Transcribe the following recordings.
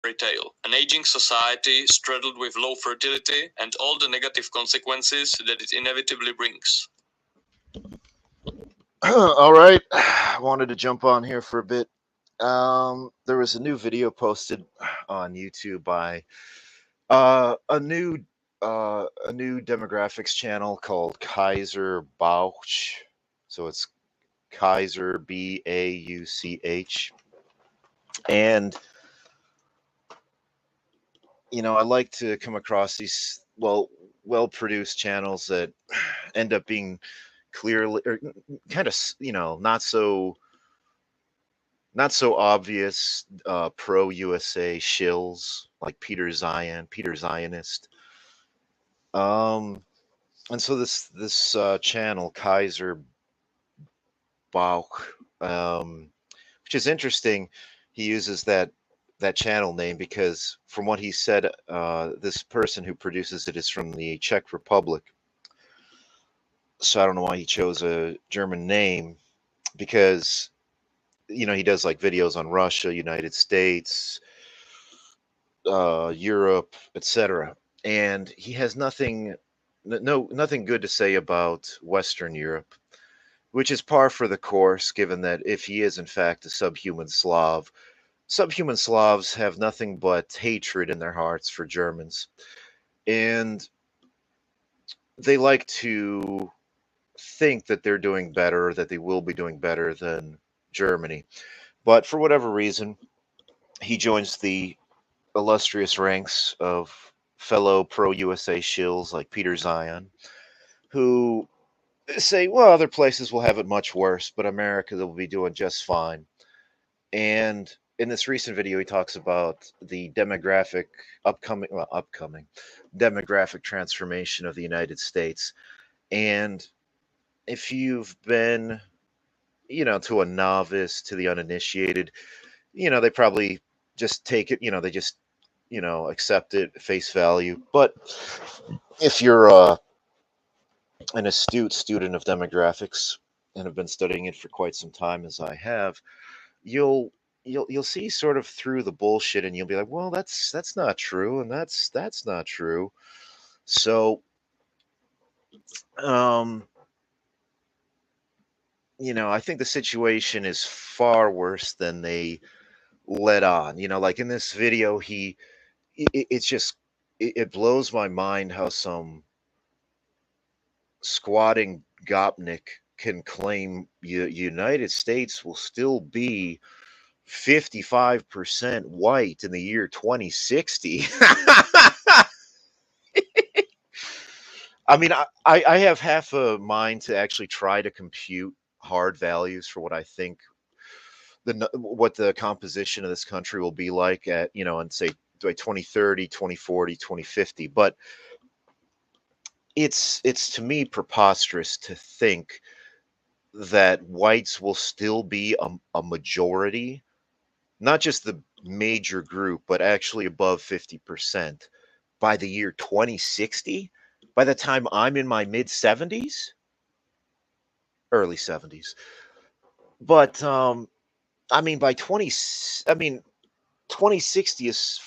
tale. An aging society straddled with low fertility and all the negative consequences that it inevitably brings. All right, I wanted to jump on here for a bit. There was a new video posted on YouTube by a new demographics channel called Kaiser Bauch. So it's Kaiser Bauch, and I like to come across these well produced channels that end up being clearly or kind of not so obvious pro USA shills like Peter Zionist. Um, and so this channel Kaiser Bauch, which is interesting. He uses that channel name because, from what he said, this person who produces it is from the Czech Republic. So I don't know why he chose a German name because he does like videos on Russia, United States, Europe, etc. And he has nothing good to say about Western Europe, which is par for the course, given that if he is in fact a subhuman Slavs have nothing but hatred in their hearts for Germans, and they like to think that they're doing better, that they will be doing better than Germany. But for whatever reason, he joins the illustrious ranks of fellow pro USA shills like Peter Zion, who say, well, other places will have it much worse, but America will be doing just fine. And in this recent video, he talks about the upcoming demographic transformation of the United States. And if you've been, to a novice, to the uninitiated, they probably just take it, they just, accept it face value. But if you're an astute student of demographics and have been studying it for quite some time, as I have, you'll you'll see sort of through the bullshit, and you'll be like, well, that's not true, and that's not true. So, um, I think the situation is far worse than they let on. Like in this video, it's just it blows my mind how some squatting gopnik can claim United States will still be 55% white in the year 2060. I mean, I have half a mind to actually try to compute hard values for what I think what the composition of this country will be like at, and say by 2030, 2040, 2050. But it's to me preposterous to think that whites will still be a majority, not just the major group, but actually above 50% by the year 2060, by the time I'm in my mid 70s, early 70s. But I mean, by 2060 is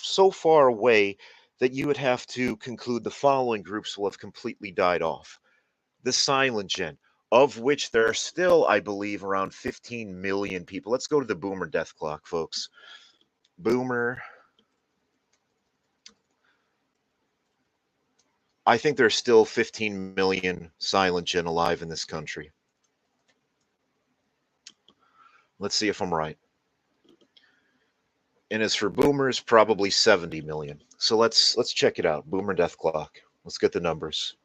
so far away that you would have to conclude the following groups will have completely died off. The silent gen, of which there are still, I believe, around 15 million people. Let's go to the boomer death clock, folks. Boomer. I think there's still 15 million silent gen alive in this country. Let's see if I'm right. And as for boomers, probably 70 million. So let's check it out. Boomer death clock. Let's get the numbers.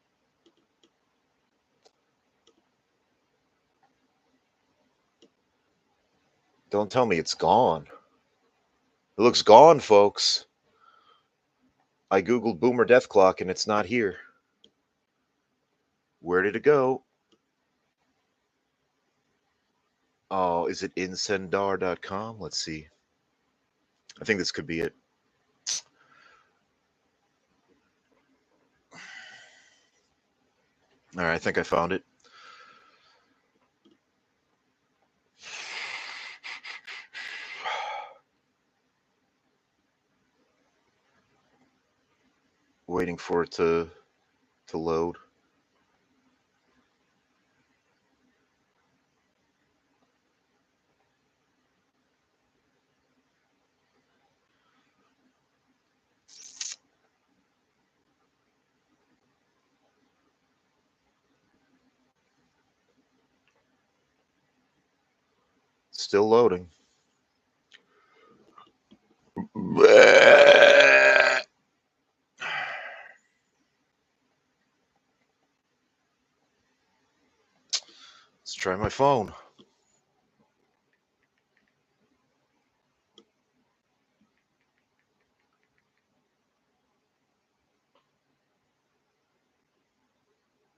Don't tell me it's gone. It looks gone, folks. I googled boomer death clock and it's not here. Where did it go? Oh, is it incendar.com? Let's see. I think this could be it. All right, I think I found it. Waiting for it to load. Still loading. Let's try my phone.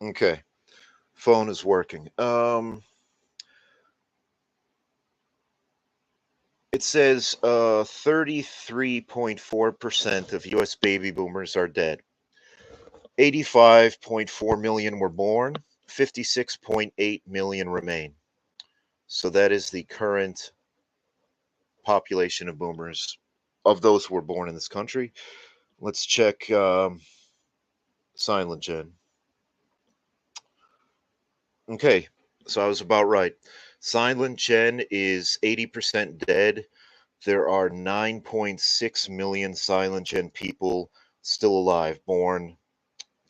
Okay, phone is working. It says 33.4% of US baby boomers are dead. 85.4 million were born, 56.8 million remain. So that is the current population of boomers, of those who were born in this country. Let's check Silent Gen. Okay, so I was about right. Silent Gen is 80% dead. There are 9.6 million Silent Gen people still alive, born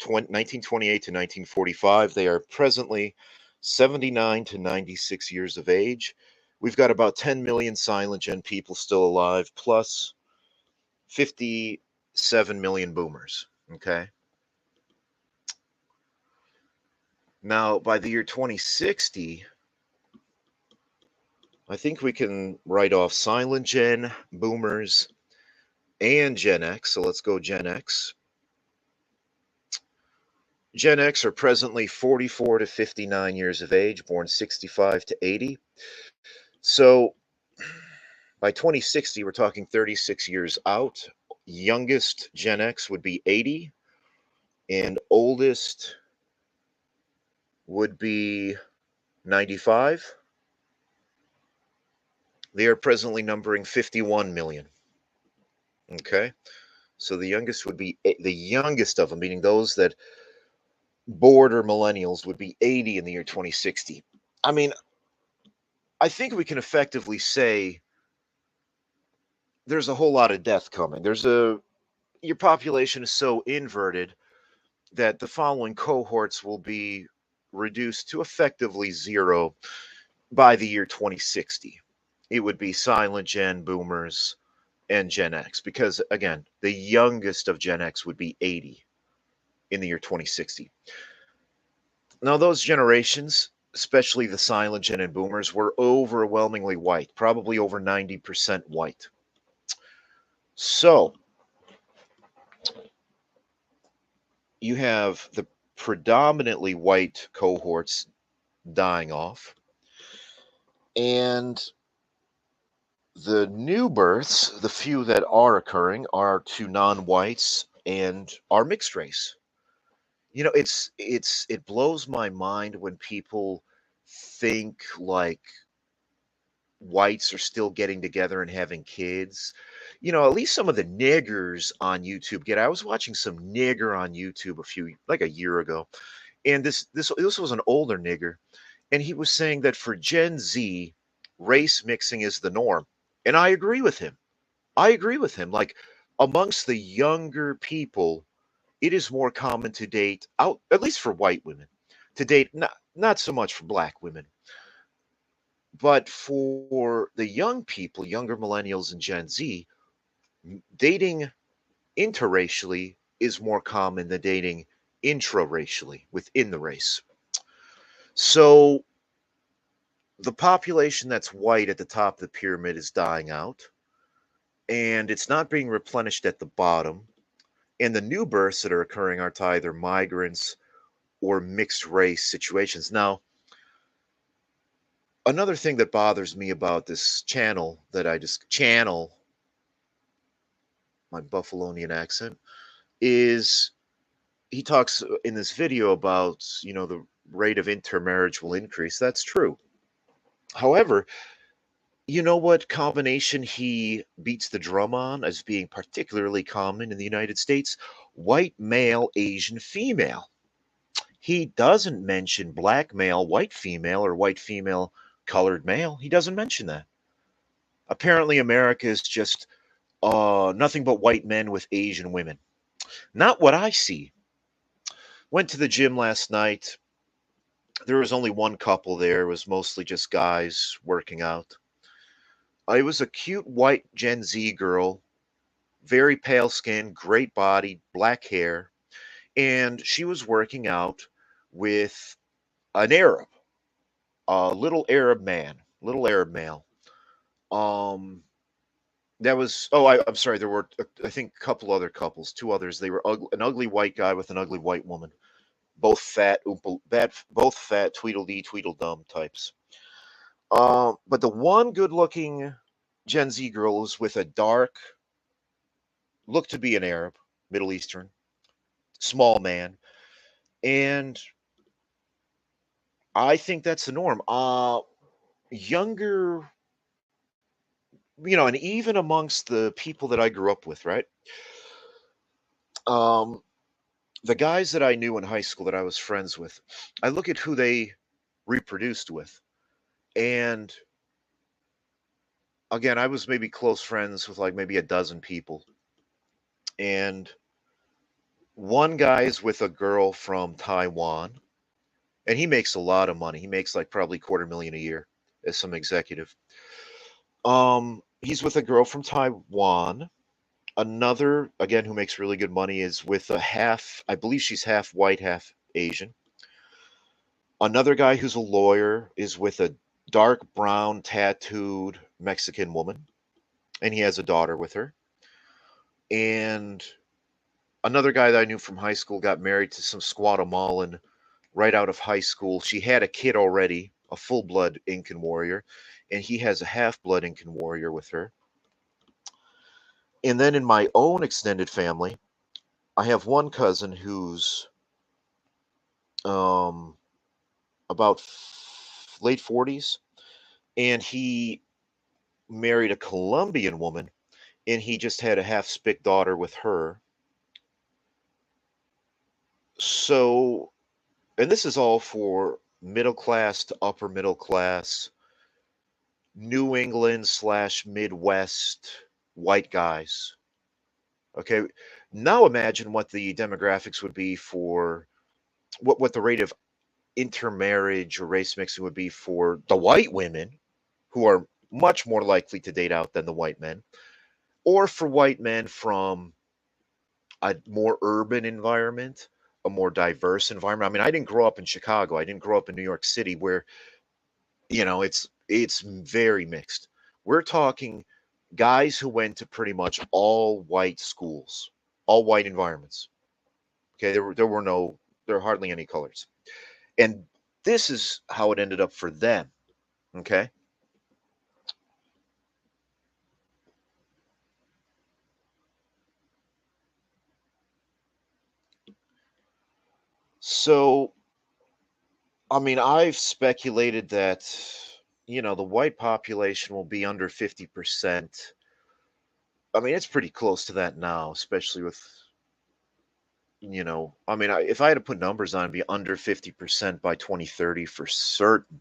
1928 to 1945. They are presently 79 to 96 years of age. We've got about 10 million Silent Gen people still alive, plus 57 million boomers. Okay. Now, by the year 2060, I think we can write off Silent Gen, boomers, and Gen X. So let's go Gen X. Gen X are presently 44 to 59 years of age, born 65 to 80. So by 2060, we're talking 36 years out. Youngest Gen X would be 80, and oldest would be 95. They are presently numbering 51 million. Okay. So the youngest would be the youngest of them, meaning those that border millennials, would be 80 in the year 2060. I mean, I think we can effectively say there's a whole lot of death coming. Your population is so inverted that the following cohorts will be reduced to effectively zero by the year 2060. It would be Silent Gen, Boomers, and Gen X, because again, the youngest of Gen X would be 80 in the year 2060. Now, those generations, especially the Silent Gen and Boomers, were overwhelmingly white, probably over 90% white. So, you have the predominantly white cohorts dying off, and the new births, the few that are occurring, are to non-whites and are mixed race. You know, it blows my mind when people think like whites are still getting together and having kids. You know, at least some of the niggers on YouTube get. I was watching some nigger on YouTube like a year ago, and this was an older nigger, and he was saying that for Gen Z, race mixing is the norm, and I agree with him. I agree with him. Like amongst the younger people, it is more common to date out, at least for white women, to date not so much for black women, but for the young people, younger millennials and Gen Z, dating interracially is more common than dating intraracially within the race. So the population that's white at the top of the pyramid is dying out, and it's not being replenished at the bottom. And the new births that are occurring are to either migrants or mixed race situations. Now, another thing that bothers me about this channel that I just channel my Buffalonian accent is he talks in this video about, the rate of intermarriage will increase. That's true. However, You know what combination he beats the drum on as being particularly common in the United States? White male, Asian female. He doesn't mention black male, white female, or white female, colored male. He doesn't mention that. Apparently, America is just nothing but white men with Asian women. Not what I see. Went to the gym last night. There was only one couple there. It was mostly just guys working out. It was a cute white Gen Z girl, very pale skin, great body, black hair, and she was working out with an Arab, a little Arab man, little Arab male. Um, that was I'm sorry. There were I think a couple other couples, two others. They were an ugly white guy with an ugly white woman, both fat, both fat, Tweedledee, Tweedledum types. But the one good-looking Gen Z girl was with a dark, looked to be an Arab, Middle Eastern, small man, and I think that's the norm. Younger, and even amongst the people that I grew up with, right? Um, the guys that I knew in high school that I was friends with, I look at who they reproduced with, and again, I was maybe close friends with like maybe a dozen people, and one guy is with a girl from Taiwan, and he makes a lot of money. He makes like probably quarter million a year as some executive. He's with a girl from Taiwan. Another, again, who makes really good money is with a half, I believe she's half white, half Asian. Another guy who's a lawyer is with a dark brown, tattooed Mexican woman, and he has a daughter with her. And another guy that I knew from high school got married to some Guatemalan right out of high school. She had a kid already, a full blood Incan warrior, and he has a half blood Incan warrior with her. And then in my own extended family, I have one cousin who's um, about late 40s, and he married a Colombian woman, and he just had a half spick daughter with her. So, and this is all for middle class to upper middle class, New England slash Midwest white guys. Okay, now imagine what the demographics would be for what the rate of intermarriage or race mixing would be for the white women, who are much more likely to date out than the white men, or for white men from a more urban environment, a more diverse environment. I mean, I didn't grow up in Chicago. I didn't grow up in New York City, where it's very mixed. We're talking guys who went to pretty much all white schools, all white environments. Okay, there were hardly any colors, and this is how it ended up for them. Okay, so I mean, I've speculated that the white population will be under 50%. I mean, it's pretty close to that now, especially with I mean, if I had to put numbers on, it'd be under 50% by 2030 for certain.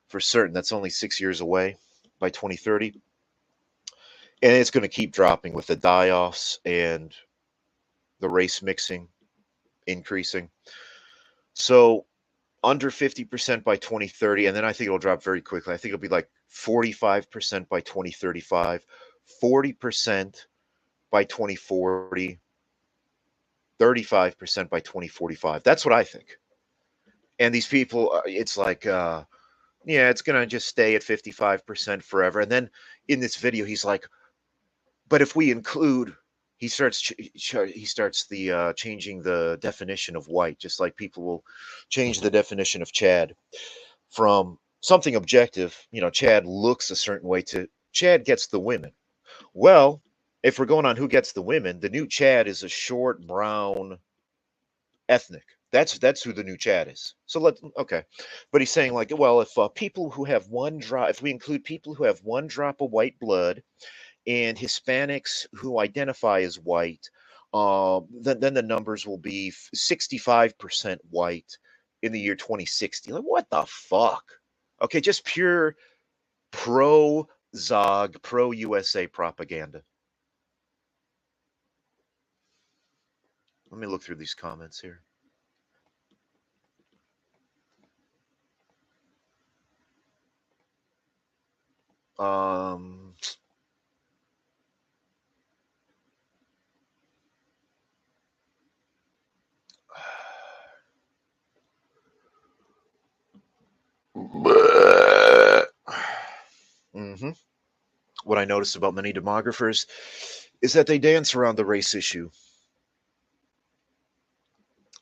For certain, that's only 6 years away by 2030. And it's going to keep dropping with the die offs and the race mixing increasing. So under 50% by 2030. And then I think it'll drop very quickly. I think it'll be like 45% by 2035, 40% by 2040, 35% by 2045. That's what I think. And these people, it's like, yeah, it's going to just stay at 55% forever. And then in this video, he's like, but if we include, he starts the changing the definition of white, just like people will change the definition of Chad from something objective. Chad looks a certain way to Chad gets the women. Well, if we're going on who gets the women, the new Chad is a short brown ethnic. That's who the new Chad is. So okay, but he's saying like, well, if people who have one drop, if we include people who have one drop of white blood and Hispanics who identify as white, then the numbers will be 65% white in the year 2060. Like, what the fuck? Okay, just pure pro Zog, pro USA propaganda. Let me look through these comments here. Um, hmm What I noticed about many demographers is that they dance around the race issue.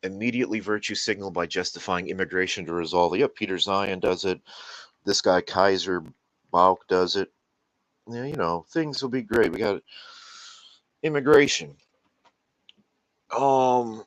Immediately virtue signal by justifying immigration to resolve it. Yep, Peter Zion does it. This guy Kaiser Bauk does it. Yeah, things will be great. We got immigration. Um,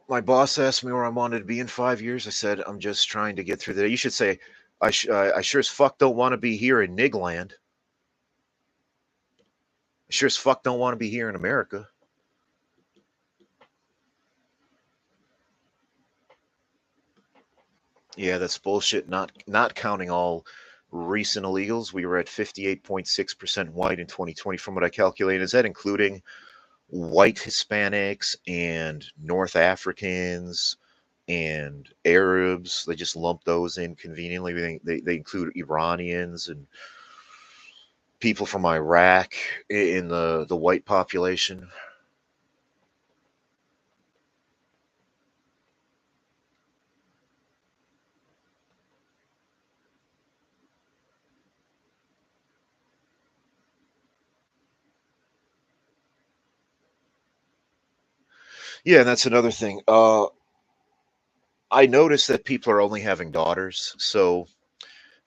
my boss asked me where I wanted to be in 5 years. I said I'm just trying to get through the day. You should say I sure as fuck don't want to be here in Nigland. I sure as fuck don't want to be here in America. Yeah, that's bullshit. Not counting all recent illegals. We were at 58.6% white in 2020 from what I calculated. Is that including white Hispanics and North Africans and Arabs? They just lump those in conveniently. They include Iranians and people from Iraq in the white population. Yeah, and that's another thing. I noticed that people are only having daughters. So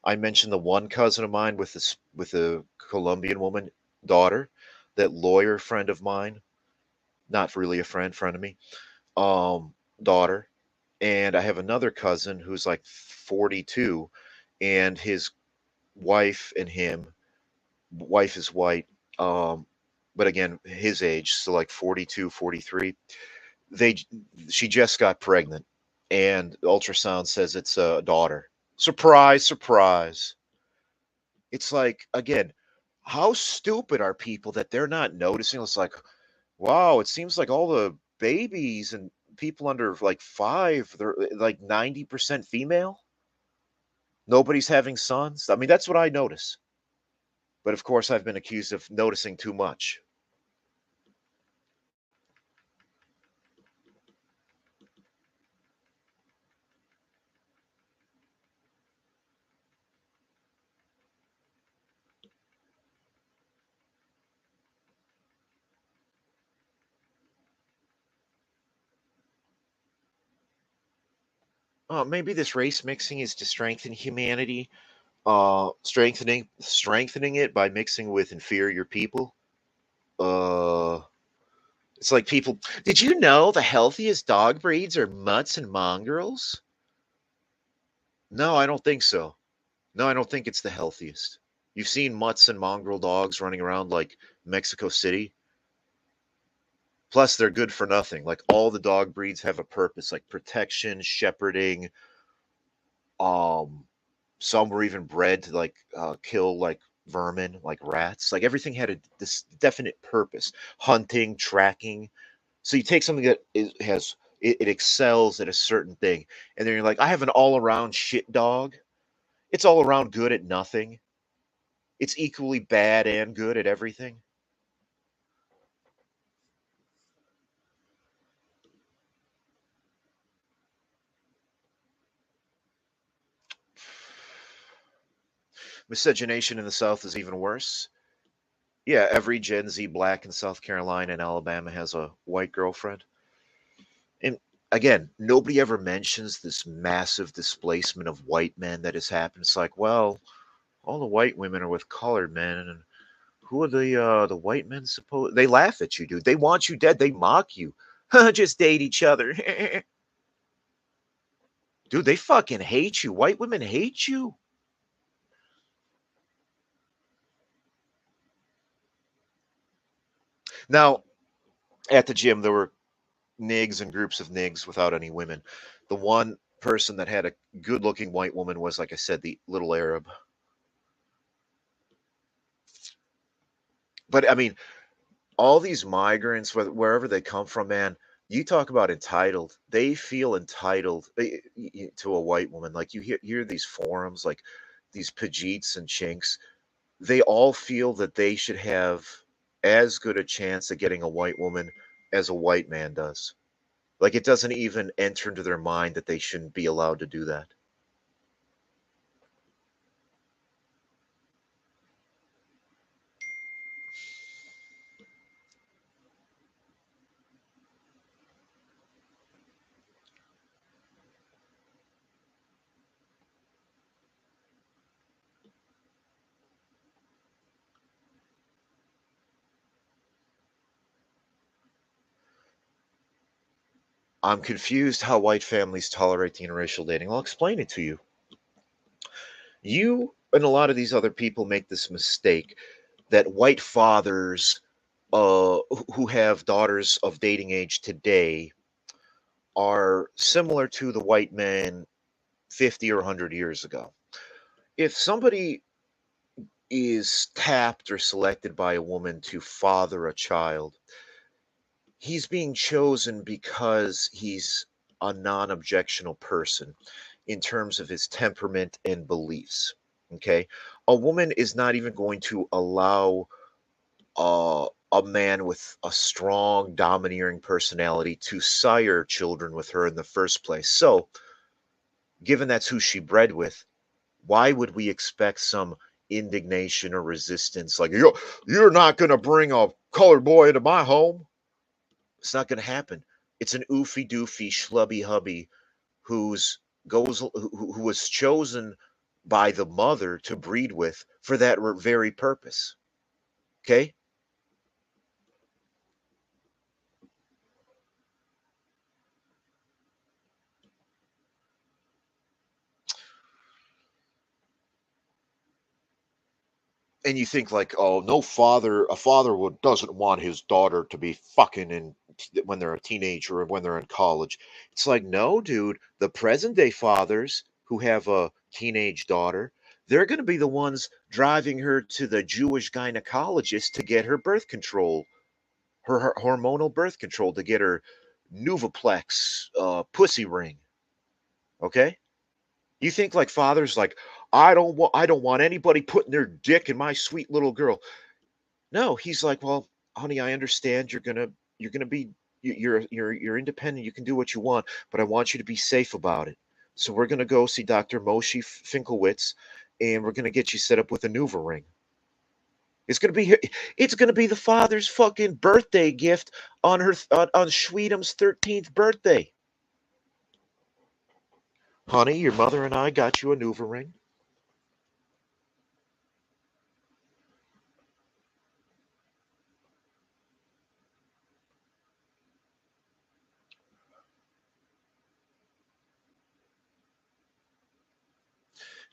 I mentioned the one cousin of mine with a Colombian woman daughter, that lawyer friend of mine, not really a friend of me, daughter, and I have another cousin who's like 42, and his wife and him, wife is white, um, but again his age, so like 42, 43. They she just got pregnant, and ultrasound says it's a daughter. Surprise, surprise. It's like, again, how stupid are people that they're not noticing? It's like, wow, it seems like all the babies and people under like 5, they're like 90% female. Nobody's having sons. I mean, that's what I notice. But of course, I've been accused of noticing too much. Maybe this race mixing is to strengthen humanity, strengthening it by mixing with inferior people. Uh, it's like people. Did you know the healthiest dog breeds are mutts and mongrels? No, I don't think so. No, I don't think it's the healthiest. You've seen mutts and mongrel dogs running around like Mexico City. Plus, they're good for nothing. Like all the dog breeds have a purpose, like protection, shepherding. Um, some were even bred to like kill like vermin, like rats. Like everything had this definite purpose: hunting, tracking. So you take something that it excels at a certain thing, and then you're like, I have an all-around shit dog. It's all around good at nothing. It's equally bad and good at everything. Miscegenation in the South is even worse. Yeah, every Gen Z black in South Carolina and Alabama has a white girlfriend. And again, nobody ever mentions this massive displacement of white men that has happened. It's like, well, all the white women are with colored men, and who are the white men supposed? They laugh at you, dude. They want you dead. They mock you. Just date each other, dude. They fucking hate you. White women hate you. Now, at the gym, there were nigs and groups of nigs without any women. The one person that had a good-looking white woman was, like I said, the little Arab. But I mean, all these migrants, wherever they come from, man, you talk about entitled. They feel entitled to a white woman. Like you hear these forums, like these Pajeets and Chinks. They all feel that they should have as good a chance at getting a white woman as a white man does. Like it doesn't even enter into their mind that they shouldn't be allowed to do that. I'm confused how white families tolerate the interracial dating. I'll explain it to you. You and a lot of these other people make this mistake that white fathers who have daughters of dating age today are similar to the white men 50 or 100 years ago. If somebody is tapped or selected by a woman to father a child, he's being chosen because he's a non objectional person in terms of his temperament and beliefs. Okay. A woman is not even going to allow a man with a strong, domineering personality to sire children with her in the first place. So, given that's who she bred with, why would we expect some indignation or resistance? Like, you're not going to bring a colored boy into my home. It's not going to happen. It's an oofy doofy schlubby hubby who's who was chosen by the mother to breed with for that very purpose. Okay. And you think like, oh, no father, a father would doesn't want his daughter to be fucking in when they're a teenager or when they're in college. It's like, no, dude, the present day fathers who have a teenage daughter, they're going to be the ones driving her to the Jewish gynecologist to get her birth control, her hormonal birth control, to get her Nuvaplex pussy ring. Okay. You think like fathers like, I don't want anybody putting their dick in my sweet little girl. No, he's like, "Well, honey, I understand you're gonna be you're independent. You can do what you want, but I want you to be safe about it. So we're gonna go see Dr. Moshe Finkelwitz, and we're gonna get you set up with a Nuva ring. It's gonna be the father's fucking birthday gift on Sweetum's 13th birthday. Honey, your mother and I got you a Nuva ring.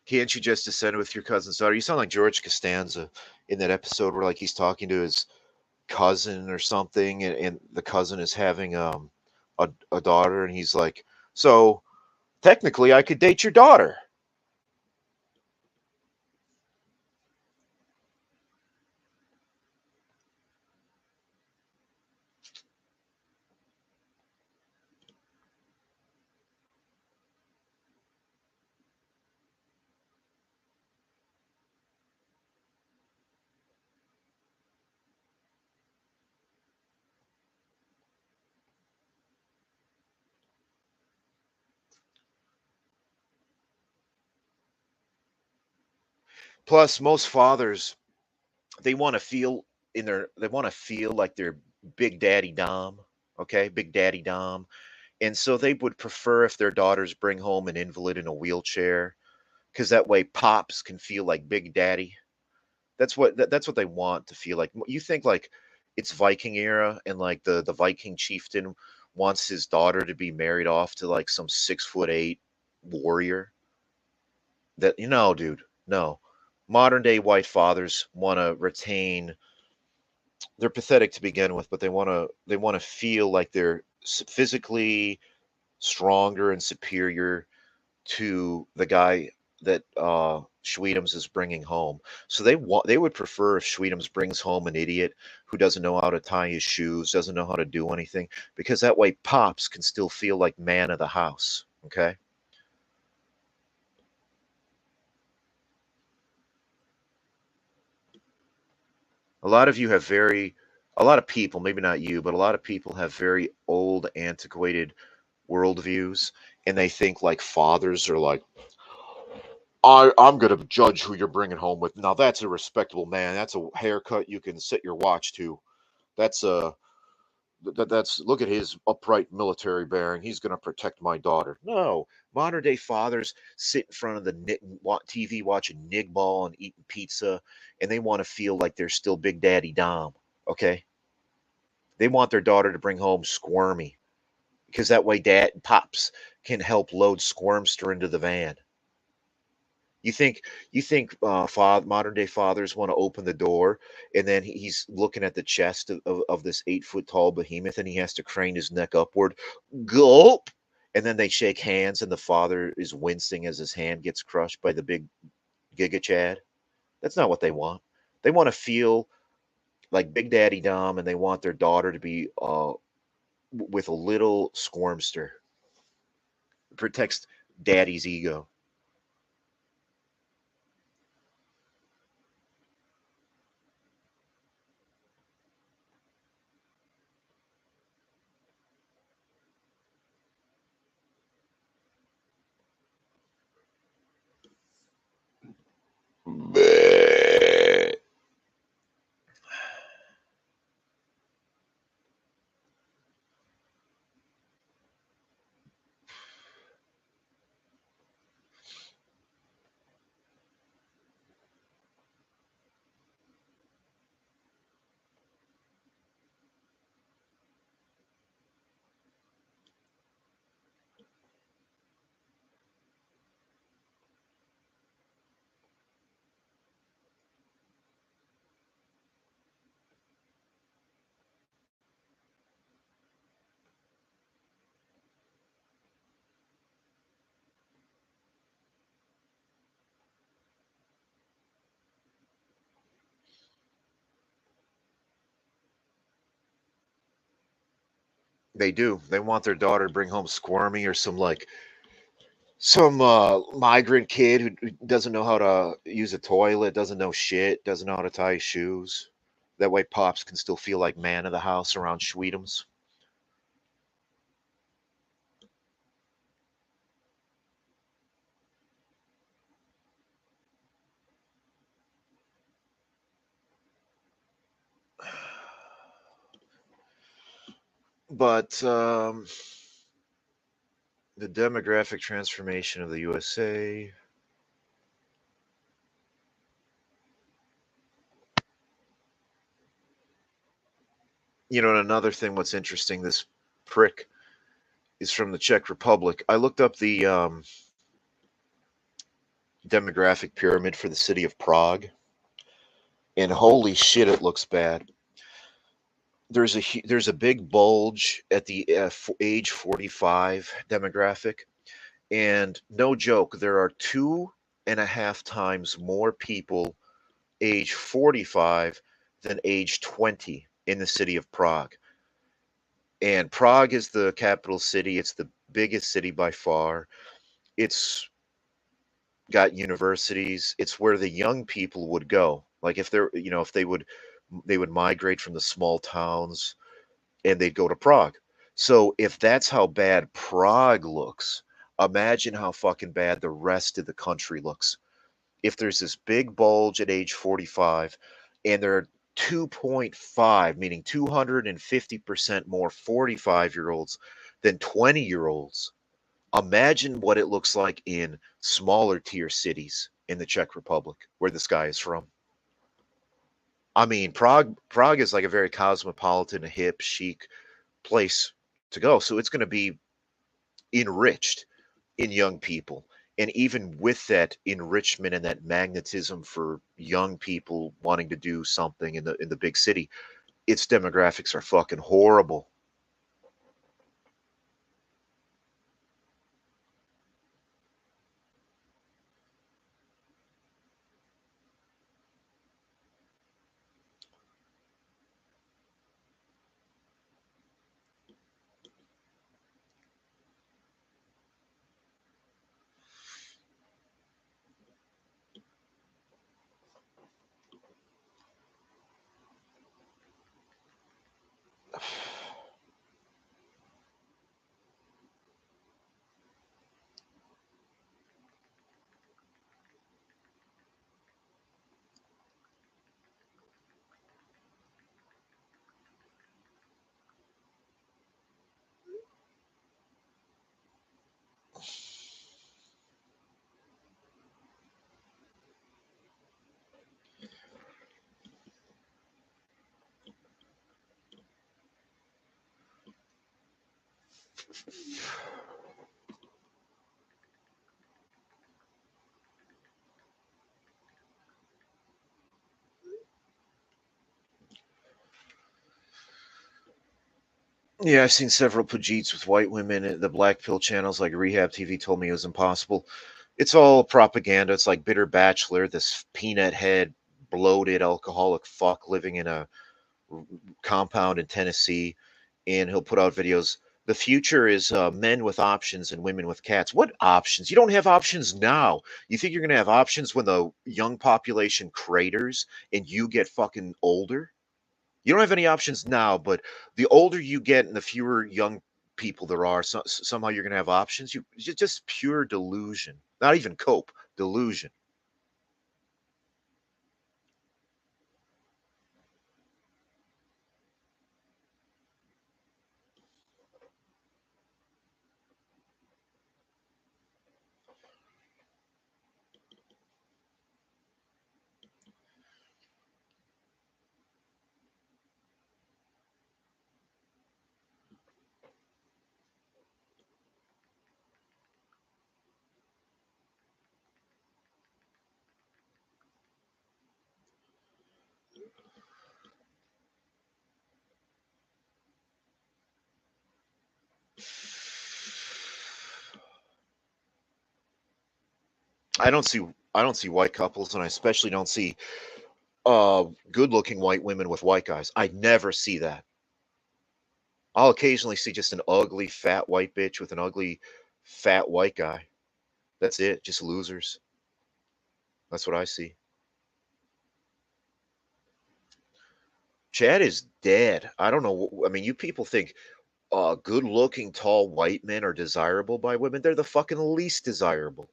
Can't you just descend with your cousin's daughter? You sound like George Costanza in that episode where like he's talking to his cousin or something, and the cousin is having a daughter, and he's like, so technically I could date your daughter. Plus, most fathers, they want to feel like they're Big Daddy Dom, okay? Big Daddy Dom. And so they would prefer if their daughters bring home an invalid in a wheelchair because that way pops can feel like Big Daddy. That's what they want to feel like. You think like it's Viking era and like the Viking chieftain wants his daughter to be married off to like some 6'8" warrior. That you know, dude, no. Modern day white fathers want to retain. They're pathetic to begin with, but they want to feel like they're physically stronger and superior to the guy that Schwedams is bringing home. So they would prefer if Schwedams brings home an idiot who doesn't know how to tie his shoes, doesn't know how to do anything, because that way Pops can still feel like man of the house. Okay. A lot of you have a lot of people, maybe not you, but a lot of people have very old, antiquated worldviews, and they think like fathers are like, I'm gonna judge who you're bringing home with. Now that's a respectable man. That's a haircut you can set your watch to. That's a that's look at his upright military bearing. He's gonna protect my daughter. No, modern day fathers sit in front of the TV watching Nig Ball and eating pizza, and they want to feel like they're still Big Daddy Dom. Okay, they want their daughter to bring home Squirmy because that way Dad and Pops can help load Squirmster into the van. You think modern day fathers want to open the door and then he's looking at the chest of this 8 foot tall behemoth and he has to crane his neck upward, gulp, and then they shake hands and the father is wincing as his hand gets crushed by the big Giga Chad. That's not what they want. They want to feel like Big Daddy Dom and they want their daughter to be with a little squirmster. It protects daddy's ego. They do. They want their daughter to bring home Squirmy or some migrant kid who doesn't know how to use a toilet, doesn't know shit, doesn't know how to tie his shoes. That way, Pops can still feel like man of the house around Schwedams. But the demographic transformation of the USA. You know, and another thing, what's interesting, this prick is from the Czech Republic. I looked up the demographic pyramid for the city of Prague, and holy shit, it looks bad. There's a big bulge at the age 45 demographic, and no joke, there are 2.5 times more people age 45 than age 20 in the city of Prague. And Prague is the capital city. It's the biggest city by far. It's got universities. It's where the young people would go. Like if they're, if they would migrate from the small towns and they'd go to Prague. So if that's how bad Prague looks, imagine how fucking bad the rest of the country looks. if there's this big bulge at age 45 and there are 2.5, meaning 250% more 45-year-olds than 20-year-olds, imagine what it looks like in smaller tier cities in the Czech Republic, where this guy is from. I mean, Prague is like a very cosmopolitan, hip, chic place to go. So it's going to be enriched in young people. And even with that enrichment and that magnetism for young people wanting to do something in the big city, its demographics are fucking horrible. Yeah, I've seen several Pajits with white women. The black pill channels like Rehab TV told me it was impossible. It's all propaganda. It's like Bitter Bachelor, this peanut head, bloated alcoholic fuck living in a compound in Tennessee, and he'll put out videos. The future is men with options and women with cats. What options? You don't have options now. You think you're going to have options when the young population craters and you get fucking older? You don't have any options now, but the older you get and the fewer young people there are, somehow you're going to have options. Just pure delusion. Not even cope, delusion. I don't see I don't see white couples, and I especially don't see good-looking white women with white guys. I never see that. I'll occasionally see just an ugly fat white bitch with an ugly fat white guy. That's it. Just losers. That's what I see. Chad is dead. I don't know. I mean, you people think good-looking tall white men are desirable by women. They're the fucking least desirable.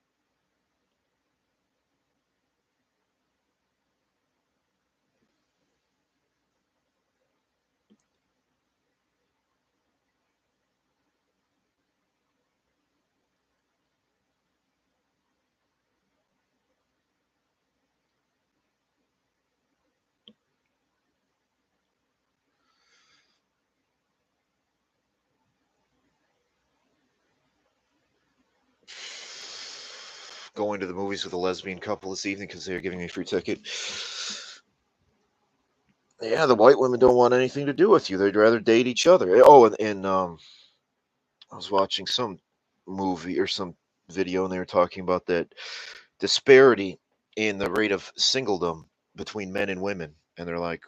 Going to the movies with a lesbian couple this evening because they're giving me a free ticket. Yeah, the white women don't want anything to do with you. They'd rather date each other. Oh, and I was watching some movie or some video, and they were talking about that disparity in the rate of singledom between men and women, and they're like,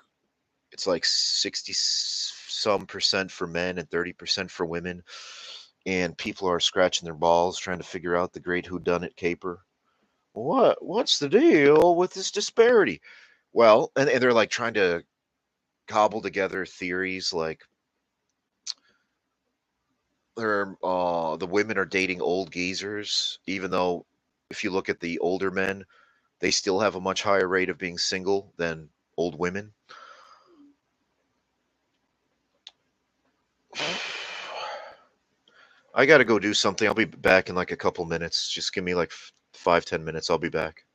it's like 60 some percent for men and 30% for women, and people are scratching their balls trying to figure out the great whodunit caper. What's the deal with this disparity? Well, and they're like trying to cobble together theories like the women are dating old geezers, even though if you look at the older men, they still have a much higher rate of being single than old women. I gotta go do something. I'll be back in like a couple minutes. Just give me like 5, 10 minutes. I'll be back.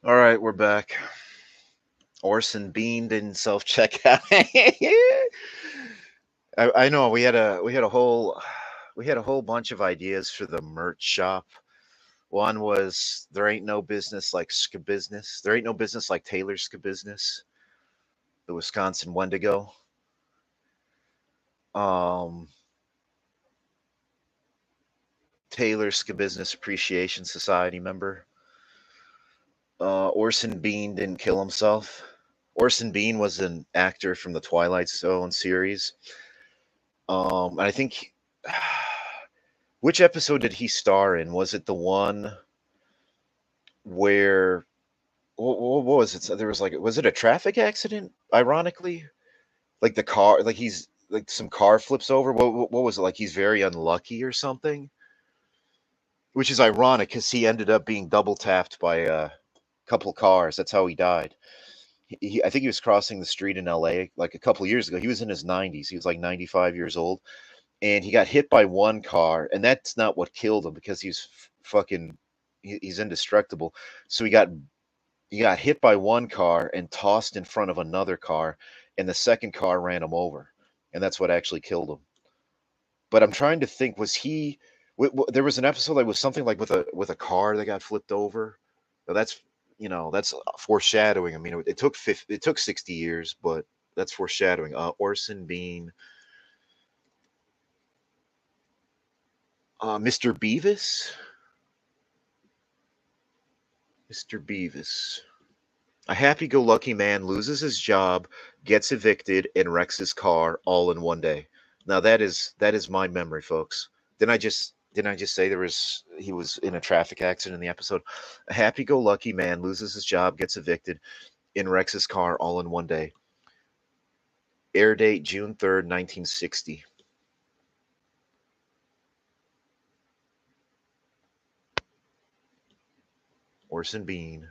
All right, we're back. Orson Bean didn't self check out. I know we had a whole bunch of ideas for the merch shop. One was there ain't no business like Skabusiness. There ain't no business like Taylor's Skabusiness, the Wisconsin Wendigo. Um, Taylor Skabusiness Appreciation Society member. Orson Bean didn't kill himself. Orson Bean was an actor from the Twilight Zone series. And I think which episode did he star in? Was it the one where what was it? So there was like was it a traffic accident? Ironically, like the car, like he's like some car flips over. What was it like? He's very unlucky or something, which is ironic because he ended up being double tapped by a couple cars. That's how he died. I think he was crossing the street in L.A. like a couple years ago. He was in his 90s. He was like 95 years old, and he got hit by one car, and that's not what killed him because he's fucking he's indestructible. So he got hit by one car and tossed in front of another car, and the second car ran him over, and that's what actually killed him. But I'm trying to think, was he? There was an episode that was something like with a car that got flipped over. Now that's that's foreshadowing. I mean, it took 60 years, but that's foreshadowing. Orson Bean, Mr. Beavis, Mr. Beavis. A happy-go-lucky man loses his job, gets evicted, and wrecks his car all in one day. Now that is my memory, folks. Didn't I just say he was in a traffic accident in the episode? A happy-go-lucky man loses his job, gets evicted, and wrecks his car all in one day. Air date June 3rd, 1960. Orson Bean.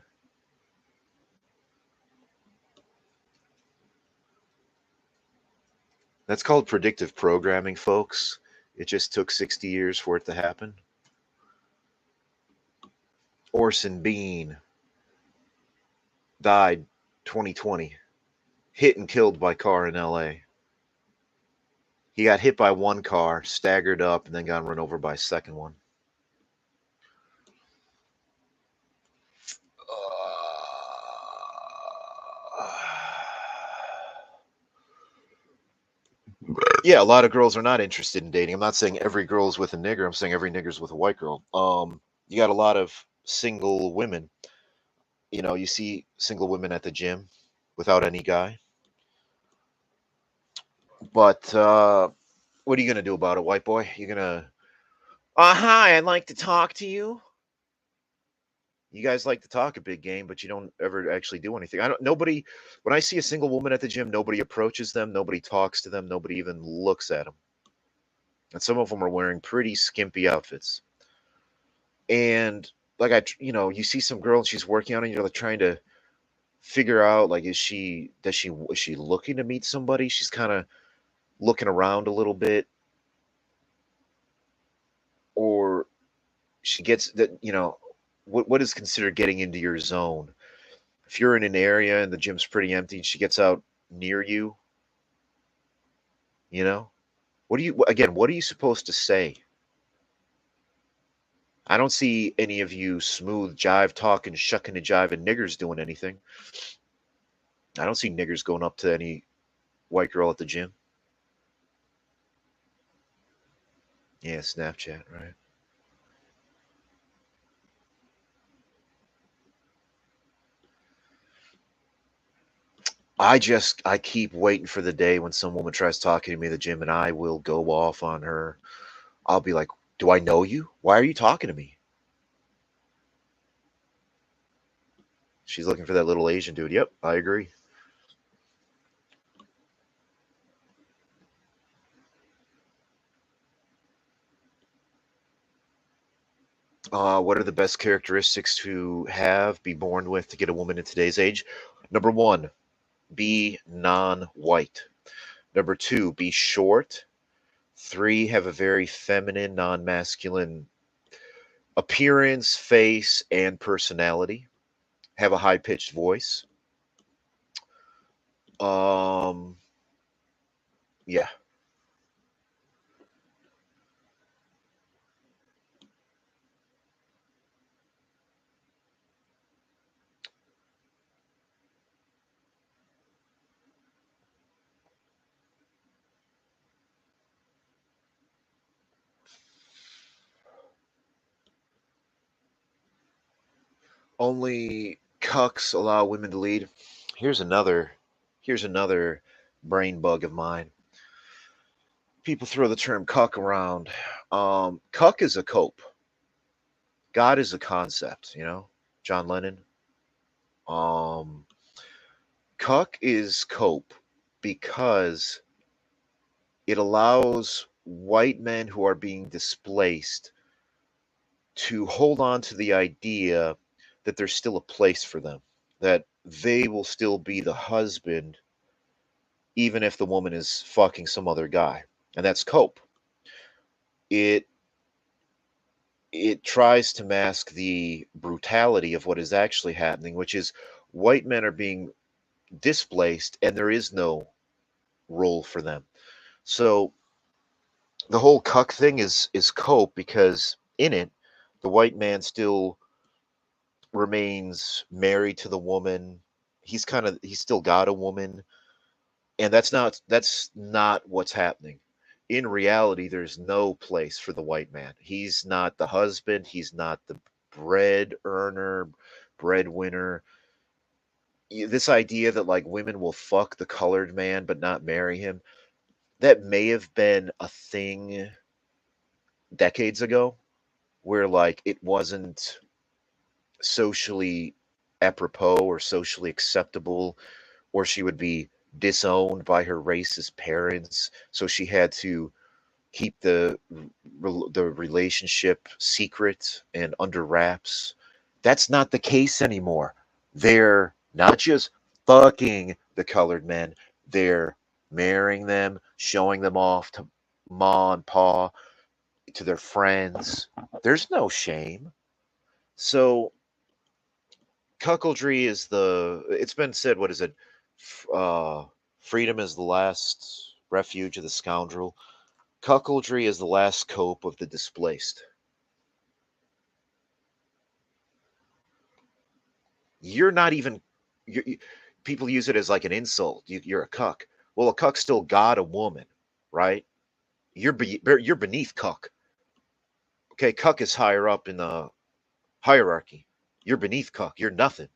That's called predictive programming, folks. It just took 60 years for it to happen. Orson Bean died 2020, hit and killed by car in LA. He got hit by one car, staggered up, and then got run over by a second one. Yeah, a lot of girls are not interested in dating. I'm not saying every girl's with a nigger. I'm saying every nigger's with a white girl. You got a lot of single women. You see single women at the gym without any guy. But what are you gonna do about it, white boy? You're gonna, hi, I'd like to talk to you. You guys like to talk a big game, but you don't ever actually do anything. I don't. Nobody. When I see a single woman at the gym, nobody approaches them. Nobody talks to them. Nobody even looks at them. And some of them are wearing pretty skimpy outfits. And like you see some girl and she's working on it. You're like trying to figure out like is she looking to meet somebody? She's kind of looking around a little bit, or she gets that what is considered getting into your zone. If you're in an area and the gym's pretty empty and she gets out near you, you know, what are you supposed to say? I don't see any of you smooth jive talking, shucking and jiving niggers doing anything. I don't see niggers going up to any white girl at the gym. Yeah, Snapchat, right? I keep waiting for the day when some woman tries talking to me at the gym and I will go off on her. I'll be like, "Do I know you? Why are you talking to me?" She's looking for that little Asian dude. Yep, I agree. What are the best characteristics to be born with to get a woman in today's age? Number one, be non-white. Number two, be short. Three, have a very feminine, non-masculine appearance, face, and personality. have a high pitched voice. Um, yeah. Only cucks allow women to lead. Here's another. Here's another brain bug of mine. People throw the term cuck around. Cuck is a cope. God is a concept. You know, John Lennon. Um, Cuck is cope because it allows white men who are being displaced to hold on to the idea that there's still a place for them, that they will still be the husband even if the woman is fucking some other guy. And that's cope. It it tries to mask the brutality of what is actually happening, which is white men are being displaced and there is no role for them. So the whole cuck thing is cope because in it the white man still remains married to the woman. He's still got a woman, and that's not what's happening. In reality, there's no place for the white man. He's not the husband, he's not the bread earner, breadwinner. This idea that like women will fuck the colored man but not marry him, that may have been a thing decades ago where like it wasn't socially apropos or socially acceptable, or she would be disowned by her racist parents, so she had to keep the relationship secret and under wraps. That's not the case anymore. They're not just fucking the colored men, they're marrying them, showing them off to ma and pa, to their friends. There's no shame. So cuckoldry is it's been said, what is it? Freedom is the last refuge of the scoundrel. Cuckoldry is the last cope of the displaced. You're not even, people use it as like an insult. You're a cuck. Well, a cuck still got a woman, right? You're beneath cuck. Okay, cuck is higher up in the hierarchy. You're beneath cuck. You're nothing.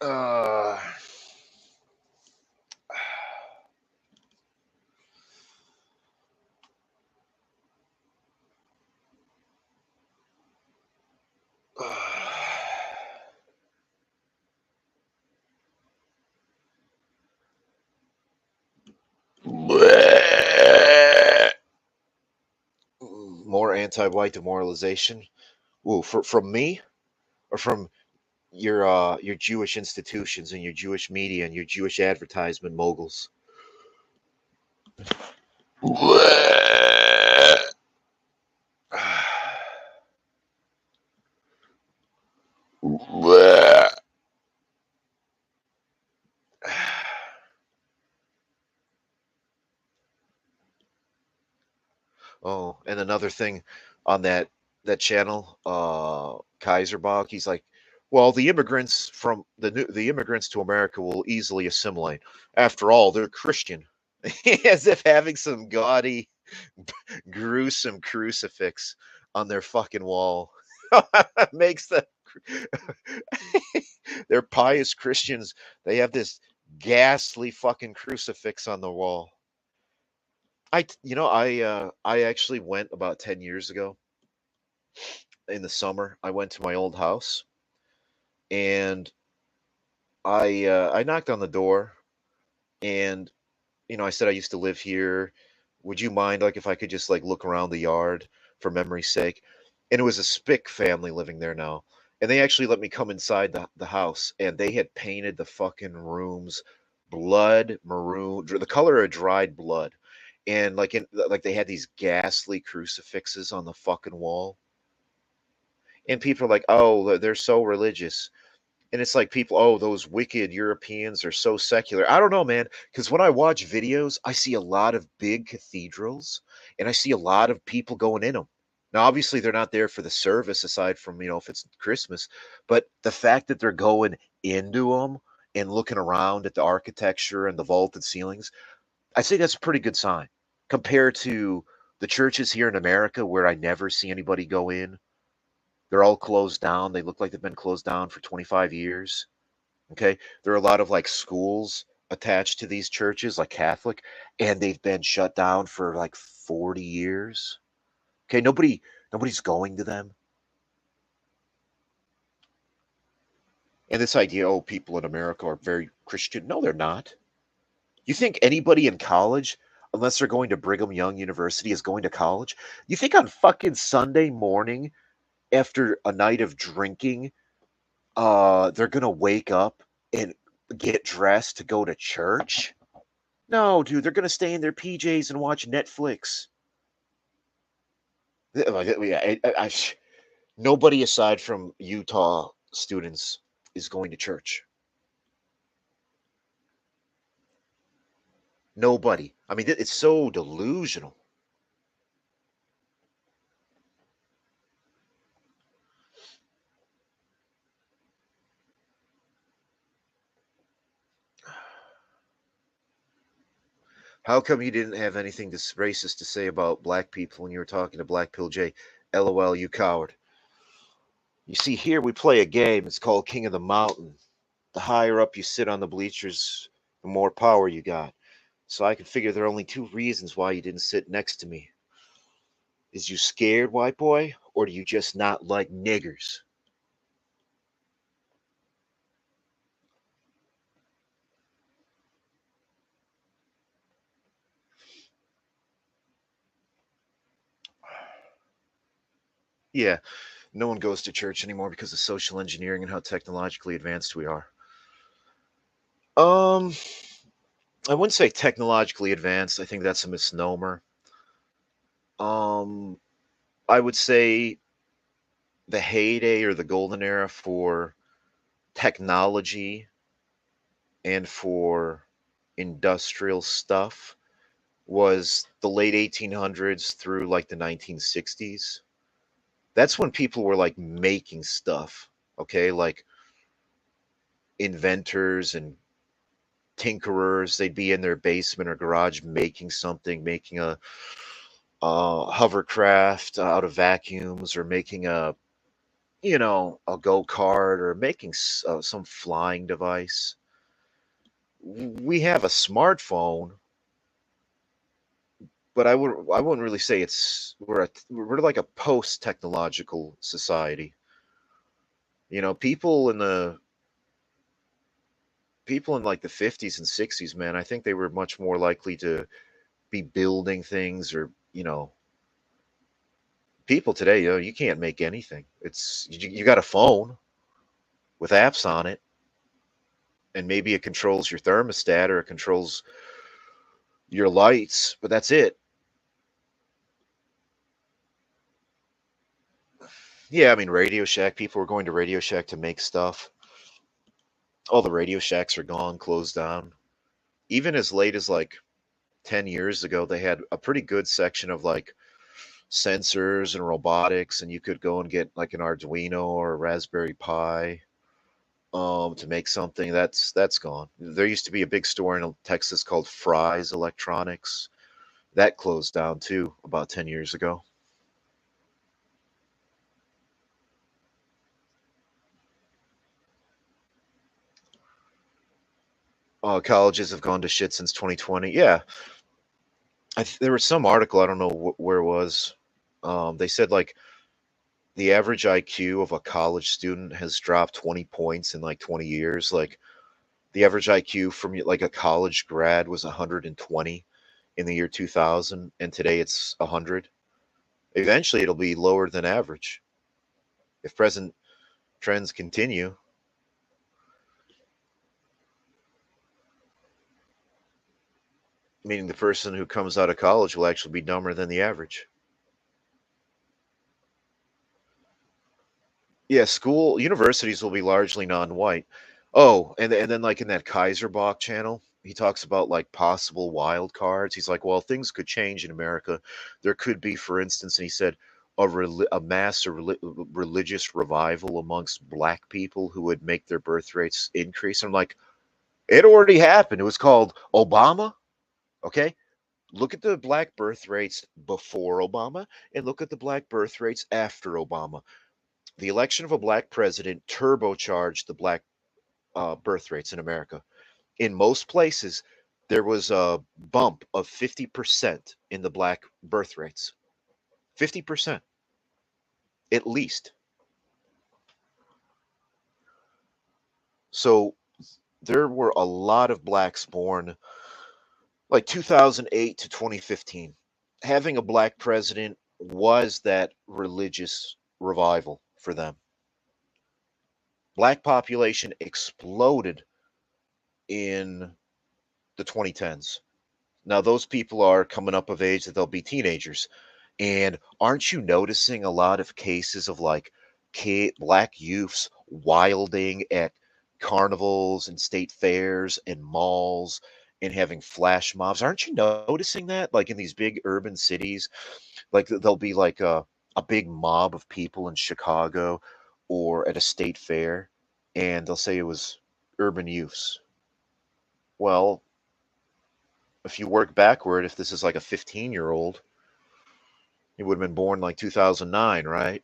Uh, more anti-white demoralization. Ooh, from me or from your Jewish institutions and your Jewish media and your Jewish advertisement moguls. Oh, and another thing on that channel, Kaiserbach, he's like, well, the immigrants to America will easily assimilate. After all, they're Christian, as if having some gaudy, gruesome crucifix on their fucking wall makes them. They're pious Christians. They have this ghastly fucking crucifix on the wall. I actually went about 10 years ago in the summer. I went to my old house and I knocked on the door and I said I used to live here. Would you mind like if I could just like look around the yard for memory's sake? And it was a Spick family living there now. And they actually let me come inside the house and they had painted the fucking rooms blood, maroon, the color of dried blood. And like they had these ghastly crucifixes on the fucking wall. And people are like, "Oh, they're so religious." And it's like people, "Oh, those wicked Europeans are so secular." I don't know, man, because when I watch videos, I see a lot of big cathedrals and I see a lot of people going in them. Now, obviously, they're not there for the service aside from, if it's Christmas, but the fact that they're going into them and looking around at the architecture and the vaulted ceilings, I say that's a pretty good sign compared to the churches here in America where I never see anybody go in. They're all closed down. They look like they've been closed down for 25 years. Okay. There are a lot of like schools attached to these churches, like Catholic, and they've been shut down for like 40 years. Okay. Nobody's going to them. And this idea, oh, people in America are very Christian. No, they're not. You think anybody in college, unless they're going to Brigham Young University, is going to college? You think on fucking Sunday morning after a night of drinking, they're gonna wake up and get dressed to go to church? No, dude, they're gonna stay in their PJs and watch Netflix. Yeah, nobody aside from Utah students is going to church. Nobody. I mean, it's so delusional. How come you didn't have anything racist to say about black people when you were talking to Black Pill J? LOL, you coward. You see, here we play a game. It's called King of the Mountain. The higher up you sit on the bleachers, the more power you got. So I can figure there are only two reasons why you didn't sit next to me. Is you scared, white boy, or do you just not like niggers? Yeah, no one goes to church anymore because of social engineering and how technologically advanced we are. Um, I wouldn't say technologically advanced. I think that's a misnomer. Um, I would say the heyday or the golden era for technology and for industrial stuff was the late 1800s through like the 1960s. That's when people were like making stuff, okay? Like inventors and tinkerers, they'd be in their basement or garage making something, making a hovercraft out of vacuums or making a go-kart or making some flying device. We have a smartphone, but I wouldn't really say we're like a post-technological society. You know, people in like the 50s and 60s, man, I think they were much more likely to be building things or, people today, you can't make anything. You got a phone with apps on it and maybe it controls your thermostat or it controls your lights, but that's it. Yeah, I mean, Radio Shack, people were going to Radio Shack to make stuff. All the Radio Shacks are gone, closed down. Even as late as like 10 years ago, they had a pretty good section of like sensors and robotics, and you could go and get like an Arduino or a Raspberry Pi to make something. That's gone. There used to be a big store in Texas called Fry's Electronics. That closed down too about 10 years ago. Colleges have gone to shit since 2020. Yeah, there was some article, I don't know where it was. They said like the average IQ of a college student has dropped 20 points in like 20 years. Like the average IQ from like a college grad was 120 in the year 2000, and today it's 100. Eventually, it'll be lower than average if present trends continue. meaning the person who comes out of college will actually be dumber than the average. Yeah, universities will be largely non-white. Oh, and then like in that Kaiserbach channel, he talks about like possible wild cards. He's like, well, things could change in America. There could be, for instance, and he said a mass religious revival amongst black people who would make their birth rates increase. I'm like, it already happened. It was called Obama. Okay, look at the black birth rates before Obama and look at the black birth rates after Obama. The election of a black president turbocharged the black birth rates in America. In most places, there was a bump of 50% in the black birth rates. 50%, at least. So there were a lot of blacks born like 2008 to 2015. Having a black president was that religious revival for them. Black population exploded in the 2010s. Now, those people are coming up of age that they'll be teenagers. And aren't you noticing a lot of cases of like black youths wilding at carnivals and state fairs and malls and having flash mobs? Aren't you noticing that? Like in these big urban cities, like there'll be like a big mob of people in Chicago or at a state fair, and they'll say it was urban youths. Well, if you work backward, if this is like a 15-year-old, he would have been born like 2009, right?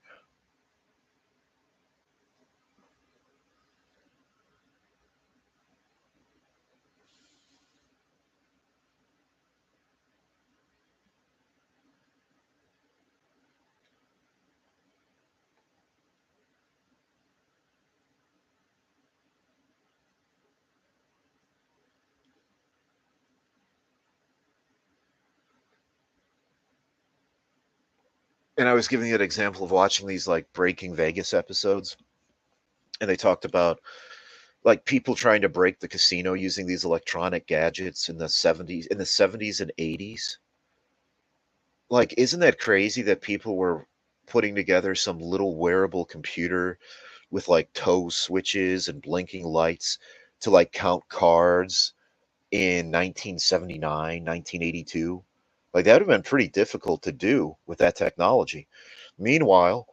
And I was giving you an example of watching these like Breaking Vegas episodes, and they talked about like people trying to break the casino using these electronic gadgets in the 70s and 80s. Like, isn't that crazy that people were putting together some little wearable computer with like toe switches and blinking lights to like count cards in 1979, 1982? Like, that would have been pretty difficult to do with that technology. Meanwhile,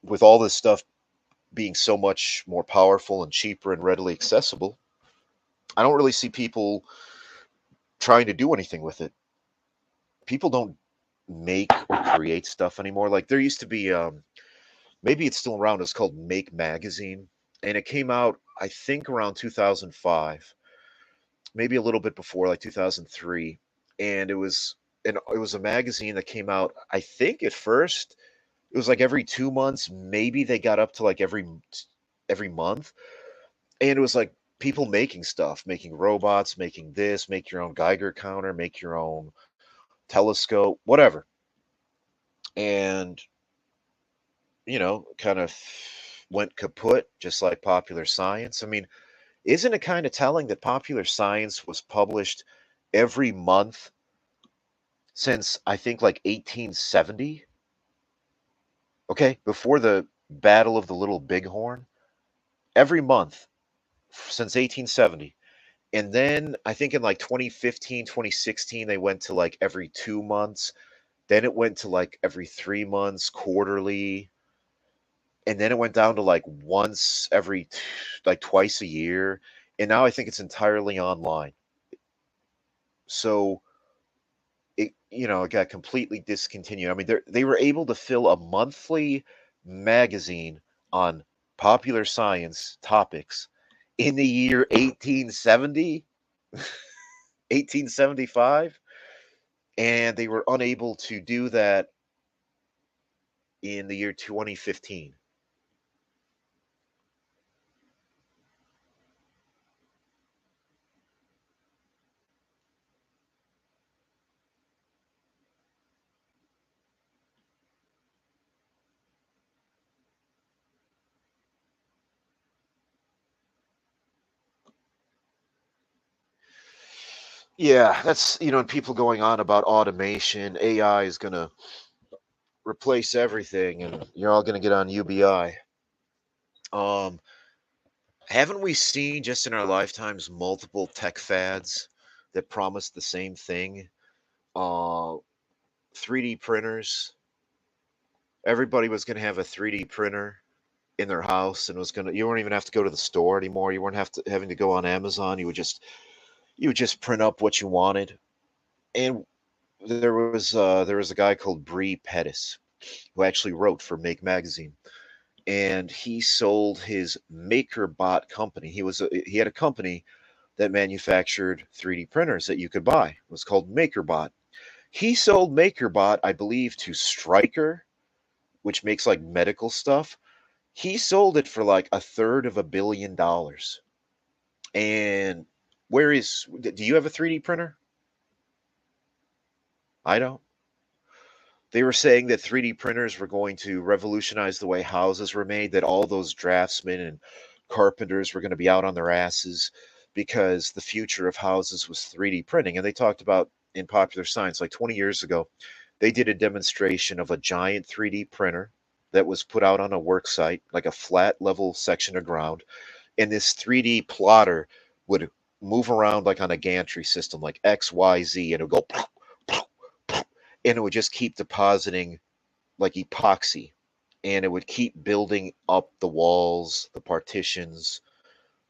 with all this stuff being so much more powerful and cheaper and readily accessible, I don't really see people trying to do anything with it. People don't make or create stuff anymore. Like there used to be, maybe it's still around. It's called Make Magazine, and it came out, I think, around 2005, maybe a little bit before, like 2003. And it was a magazine that came out. I think at first it was like every 2 months. Maybe they got up to like every month, and it was like people making stuff, making robots, making this, make your own Geiger counter, make your own telescope, whatever. And kind of went kaput, just like Popular Science. I mean, isn't it kind of telling that Popular Science was published every month since I think like 1870? Okay, before the Battle of the Little Bighorn, every month since 1870. And then I think in like 2015, 2016, they went to like every 2 months. Then it went to like every 3 months, quarterly. And then it went down to like once every, like twice a year. And now I think it's entirely online. So it got completely discontinued. I mean, they were able to fill a monthly magazine on popular science topics in the year 1870, 1875, and they were unable to do that in the year 2015. Yeah, that's, and people going on about automation, AI is going to replace everything and you're all going to get on UBI. Um, haven't we seen just in our lifetimes multiple tech fads that promise the same thing? Uh, 3D printers. Everybody was going to have a 3D printer in their house and was going to, you wouldn't even have to go to the store anymore. You weren't having to go on Amazon. You would just print up what you wanted. And there was a guy called Bree Pettis who actually wrote for Make Magazine, and he sold his MakerBot company. He had a company that manufactured 3D printers that you could buy. It was called MakerBot. He sold MakerBot, I believe, to Stryker, which makes like medical stuff. He sold it for like a third of $1 billion. And do you have a 3D printer? I don't. They were saying that 3D printers were going to revolutionize the way houses were made, that all those draftsmen and carpenters were going to be out on their asses because the future of houses was 3D printing. And they talked about in Popular Science, like 20 years ago, they did a demonstration of a giant 3D printer that was put out on a work site, like a flat level section of ground. And this 3D plotter would move around like on a gantry system, like X, Y, Z, and it would go, and it would just keep depositing like epoxy, and it would keep building up the walls, the partitions,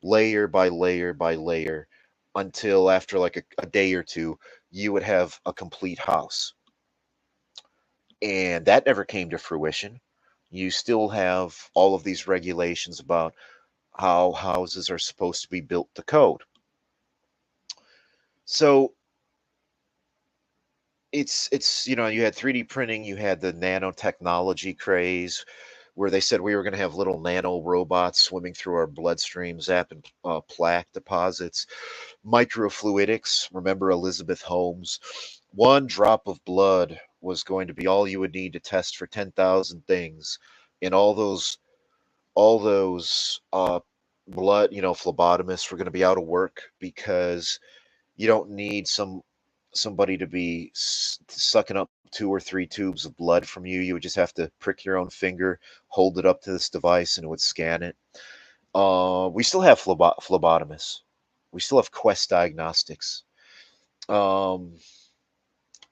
layer by layer by layer, until after like a day or two, you would have a complete house. And that never came to fruition. You still have all of these regulations about how houses are supposed to be built to code. So you had 3D printing, you had the nanotechnology craze, where they said we were going to have little nano robots swimming through our bloodstream, zapping plaque deposits. Microfluidics, remember Elizabeth Holmes? One drop of blood was going to be all you would need to test for 10,000 things. And all those blood, phlebotomists were going to be out of work because you don't need somebody to be sucking up 2 or 3 tubes of blood from you. You would just have to prick your own finger, hold it up to this device, and it would scan it. We still have phlebotomists. We still have Quest Diagnostics. Um,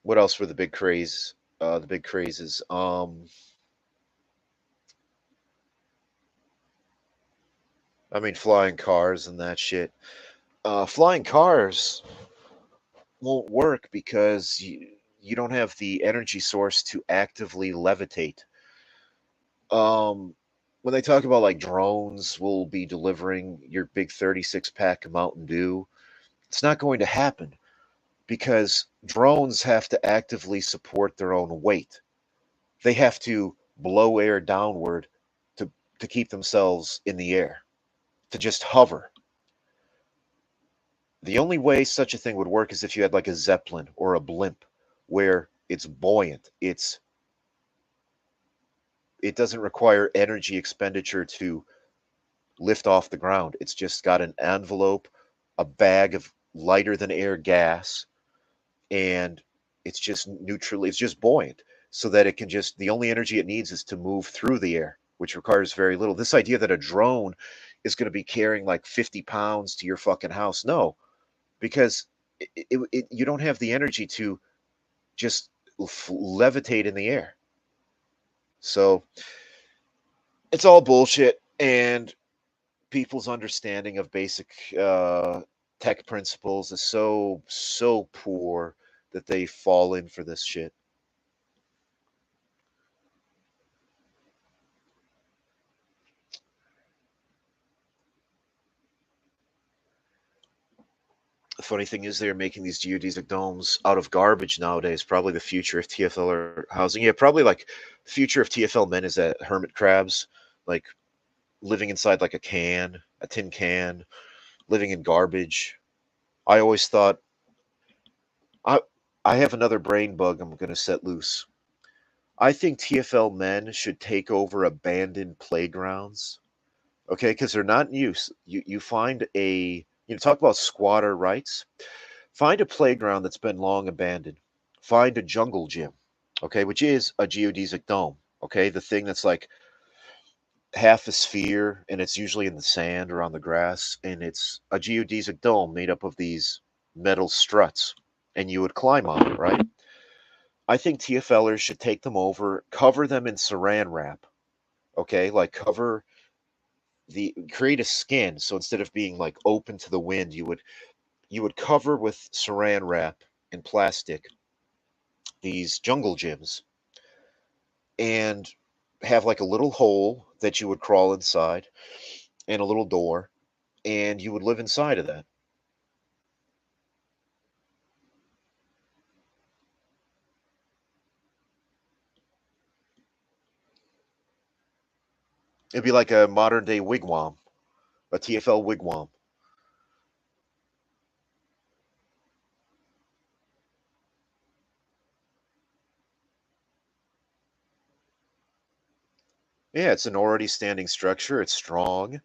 what else were the big craze? The big crazes. I mean, flying cars and that shit. Flying cars won't work because you don't have the energy source to actively levitate. Um, when they talk about like drones will be delivering your big 36 pack of Mountain Dew, it's not going to happen because drones have to actively support their own weight. They have to blow air downward to keep themselves in the air, to just hover. The only way such a thing would work is if you had like a Zeppelin or a blimp where it's buoyant. It doesn't require energy expenditure to lift off the ground. It's just got an envelope, a bag of lighter than air gas, and it's just buoyant so that it can just, the only energy it needs is to move through the air, which requires very little. This idea that a drone is going to be carrying like 50 pounds to your fucking house, no, because you don't have the energy to just levitate in the air. So it's all bullshit. And people's understanding of basic tech principles is so poor that they fall in for this shit. The funny thing is they're making these geodesic domes out of garbage nowadays. Probably the future of TFL or housing. Yeah, probably like future of TFL men is that hermit crabs, like living inside like a tin can, living in garbage. I always thought I I have another brain bug I'm gonna set loose. I think TFL men should take over abandoned playgrounds. Okay, because they're not in use. You find talk about squatter rights. Find a playground that's been long abandoned. Find a jungle gym, okay, which is a geodesic dome, okay, the thing that's like half a sphere and it's usually in the sand or on the grass, and it's a geodesic dome made up of these metal struts, and you would climb on it, right? I think TFLers should take them over, cover them in saran wrap, okay, like create a skin, so instead of being like open to the wind, you would cover with saran wrap and plastic these jungle gyms and have like a little hole that you would crawl inside and a little door, and you would live inside of that. It'd be like a modern day wigwam, a TFL wigwam. Yeah, it's an already standing structure. It's strong.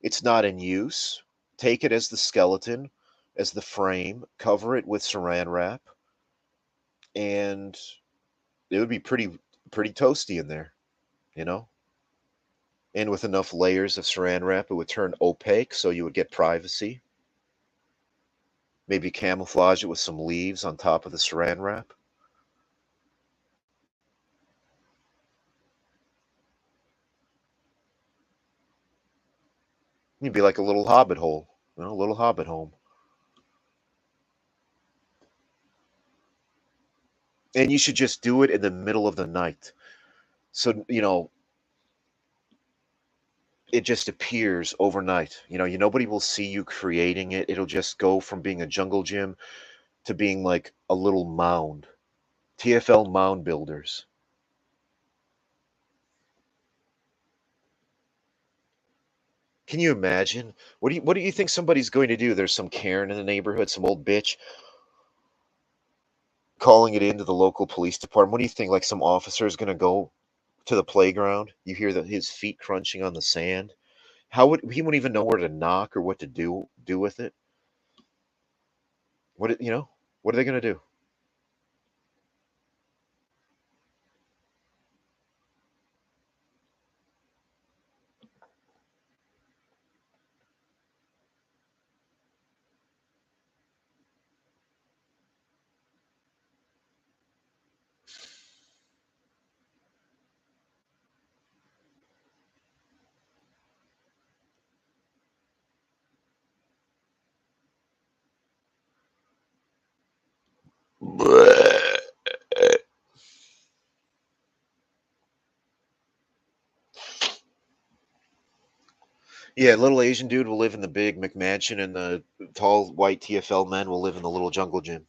It's not in use. Take it as the skeleton, as the frame, cover it with saran wrap, and it would be pretty toasty in there, you know? And with enough layers of saran wrap, it would turn opaque so you would get privacy. Maybe camouflage it with some leaves on top of the saran wrap. You'd be like a little hobbit hole, a little hobbit home. And you should just do it in the middle of the night. So, it just appears overnight. Nobody will see you creating it. It'll just go from being a jungle gym to being like a little mound. TFL mound builders. Can you imagine? What do you think somebody's going to do? There's some Karen in the neighborhood, some old bitch calling it into the local police department. What do you think? Like some officer is going to go to the playground? You hear his feet crunching on the sand. How would he wouldn't even know where to knock or what to do with it? What are they going to do? Yeah, little Asian dude will live in the big McMansion, and the tall white TFL men will live in the little jungle gym.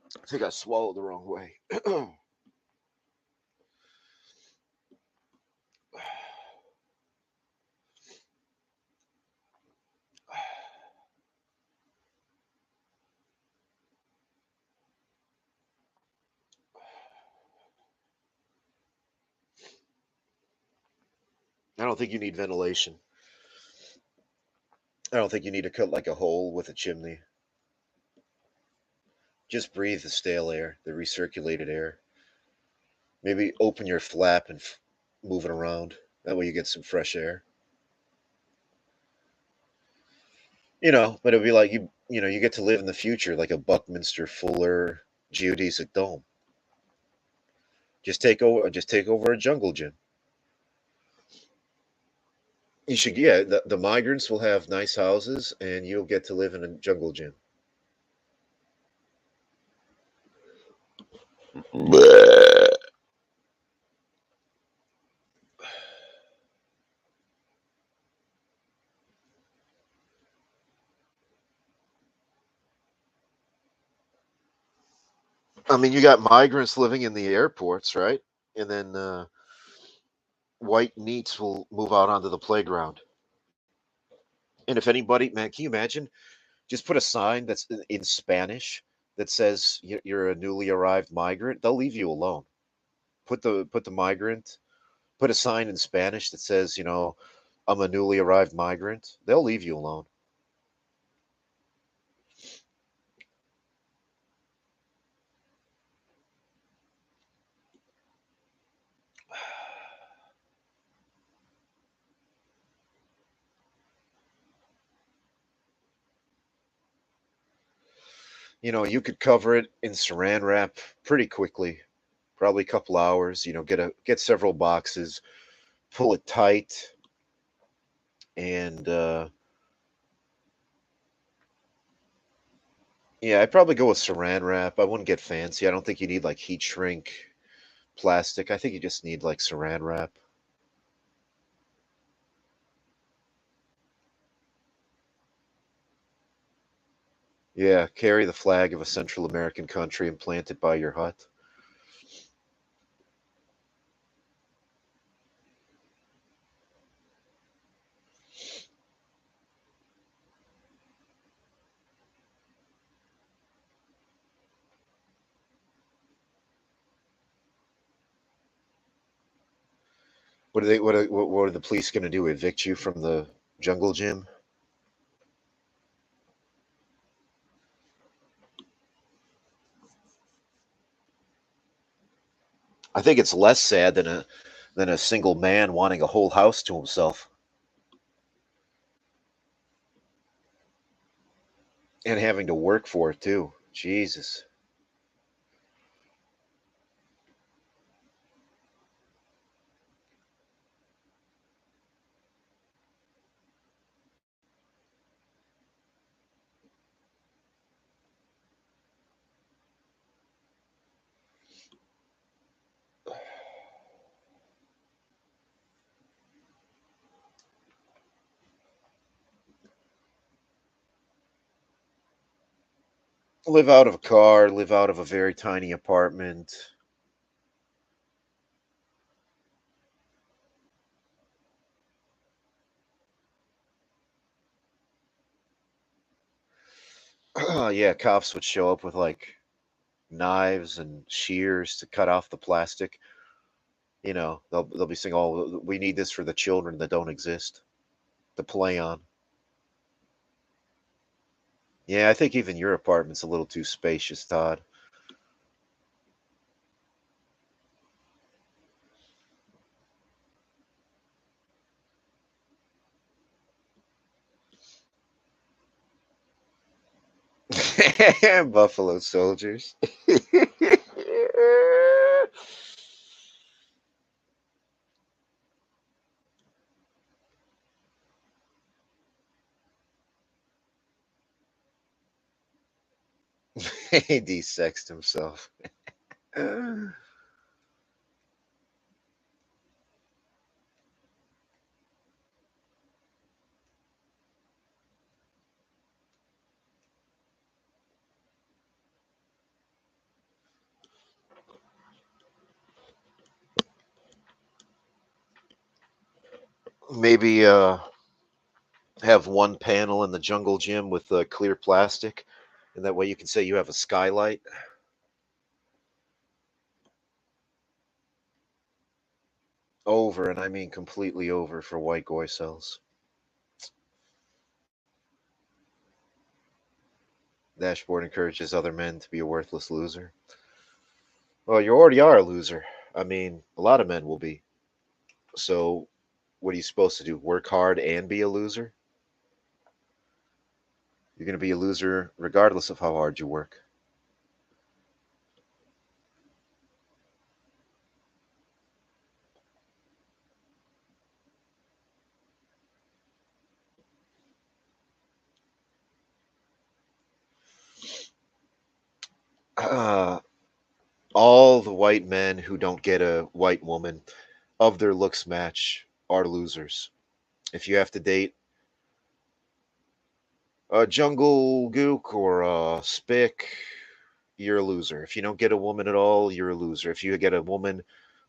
I think I swallowed the wrong way. I don't think you need ventilation. I don't think you need to cut like a hole with a chimney. Just breathe the stale air, the recirculated air. Maybe open your flap and move it around. That way you get some fresh air. But it'd be like you get to live in the future like a Buckminster Fuller geodesic dome. Just take over a jungle gym. You should, yeah. The migrants will have nice houses, and you'll get to live in a jungle gym. I mean, you got migrants living in the airports, right? And then white neets will move out onto the playground. And if anybody, man, can you imagine? Just put a sign that's in Spanish that says you're a newly arrived migrant. They'll leave you alone. Put the migrant. Put a sign in Spanish that says, I'm a newly arrived migrant. They'll leave you alone. You could cover it in saran wrap pretty quickly, probably a couple hours. Get several boxes, pull it tight, and yeah, I'd probably go with saran wrap. I wouldn't get fancy. I don't think you need like heat shrink plastic. I think you just need like saran wrap. Yeah, carry the flag of a Central American country and plant it by your hut. What are the police going to do? Evict you from the jungle gym? I think it's less sad than a single man wanting a whole house to himself and having to work for it too. Jesus. Live out of a car, live out of a very tiny apartment. Yeah, cops would show up with like knives and shears to cut off the plastic. They'll be saying, "Oh, we need this for the children that don't exist to play on." Yeah, I think even your apartment's a little too spacious, Todd. Buffalo Soldiers. He desexed himself. Maybe have one panel in the jungle gym with clear plastic, and that way you can say you have a skylight. Over, and I mean completely over for white goy cells. Dashboard encourages other men to be a worthless loser. Well, you already are a loser. I mean, a lot of men will be. So, what are you supposed to do? Work hard and be a loser? You're going to be a loser regardless of how hard you work. Uh, all the white men who don't get a white woman of their looks match are losers. If you have to date a jungle gook or a spick, you're a loser. If you don't get a woman at all, you're a loser. If you get a woman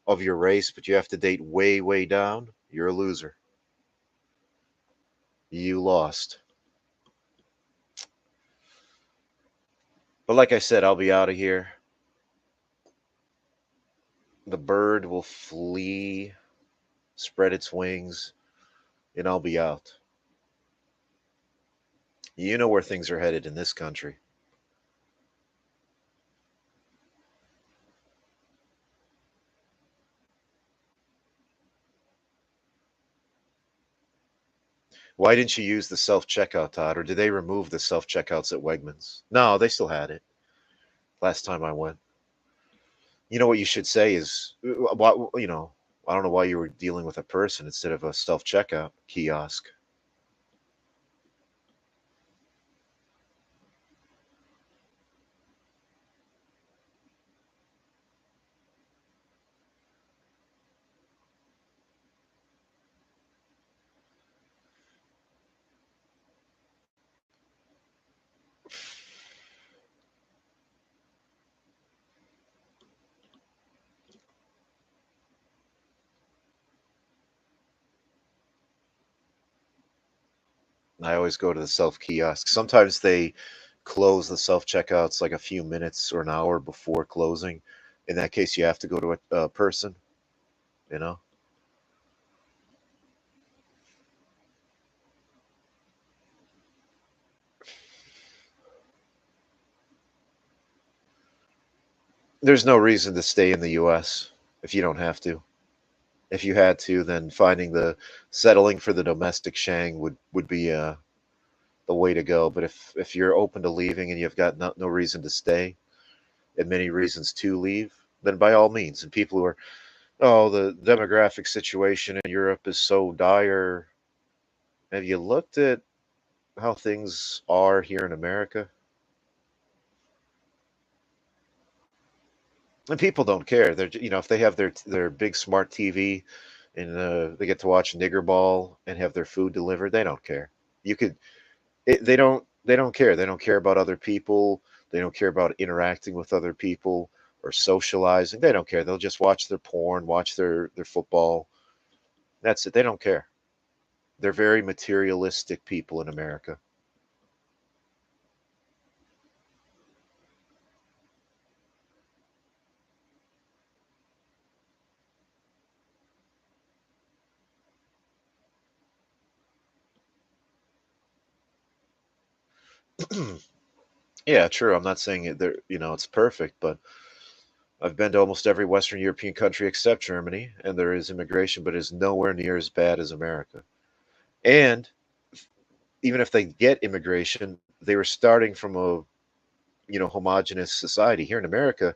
of your race, but you have to date way, way down, you're a loser. You lost. But like I said, I'll be out of here. The bird will flee, spread its wings, and I'll be out. You know where things are headed in this country. Why didn't you use the self checkout, Todd? Or did they remove the self checkouts at Wegmans? No, they still had it last time I went. You know what you should say is, what you know, I don't know why you were dealing with a person instead of a self checkout kiosk. I always go to the self kiosk. Sometimes they close the self checkouts like a few minutes or an hour before closing. In that case, you have to go to a person, you know? There's no reason to stay in the US if you don't have to. If you had to, then finding the settling for the domestic shang would be the way to go. But if you're open to leaving and you've got no reason to stay and many reasons to leave, then by all means. And people who are, oh, the demographic situation in Europe is so dire. Have you looked at how things are here in America? And people don't care. They're, if they have their big smart TV and they get to watch Nigger Ball and have their food delivered, they don't care. You could they don't care. They don't care about other people. They don't care about interacting with other people or socializing. They don't care. They'll just watch their porn, watch their football. That's it. They don't care. They're very materialistic people in America. Yeah, true. I'm not saying it's perfect, but I've been to almost every Western European country except Germany, and there is immigration, but it's nowhere near as bad as America. And even if they get immigration, they were starting from a homogenous society. Here in America,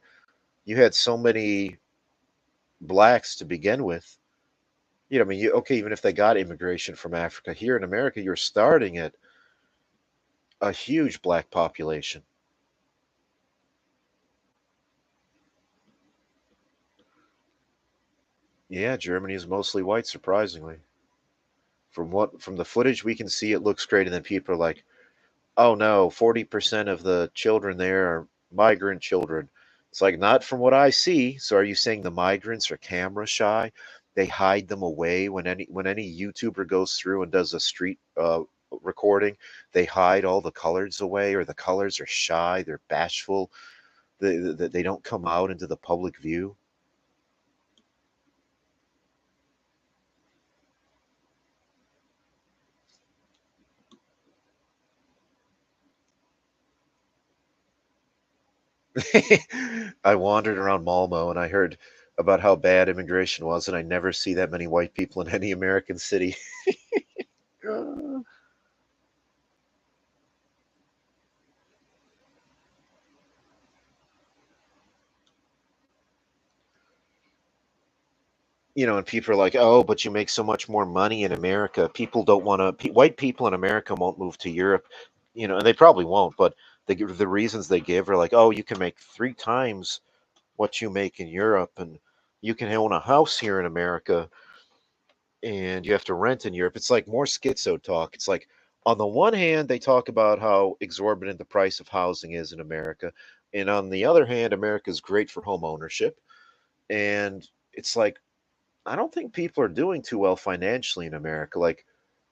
you had so many blacks to begin with. I mean, okay, even if they got immigration from Africa, here in America, you're starting at a huge black population. Yeah, Germany is mostly white, surprisingly. From the footage we can see, it looks great, and then people are like, "Oh no, 40% of the children there are migrant children." It's like, not from what I see. So are you saying the migrants are camera shy? They hide them away when any YouTuber goes through and does a street recording, they hide all the colors away, or the colors are shy, they're bashful, they don't come out into the public view. I wandered around Malmo and I heard about how bad immigration was, and I never see that many white people in any American city. And people are like, "Oh, but you make so much more money in America. People don't want to. White people in America won't move to Europe, and they probably won't. But the reasons they give are like, oh, you can make 3 times what you make in Europe, and you can own a house here in America, and you have to rent in Europe." It's like more schizo talk. It's like, on the one hand, they talk about how exorbitant the price of housing is in America, and on the other hand, America is great for home ownership, and it's like, I don't think people are doing too well financially in America. Like,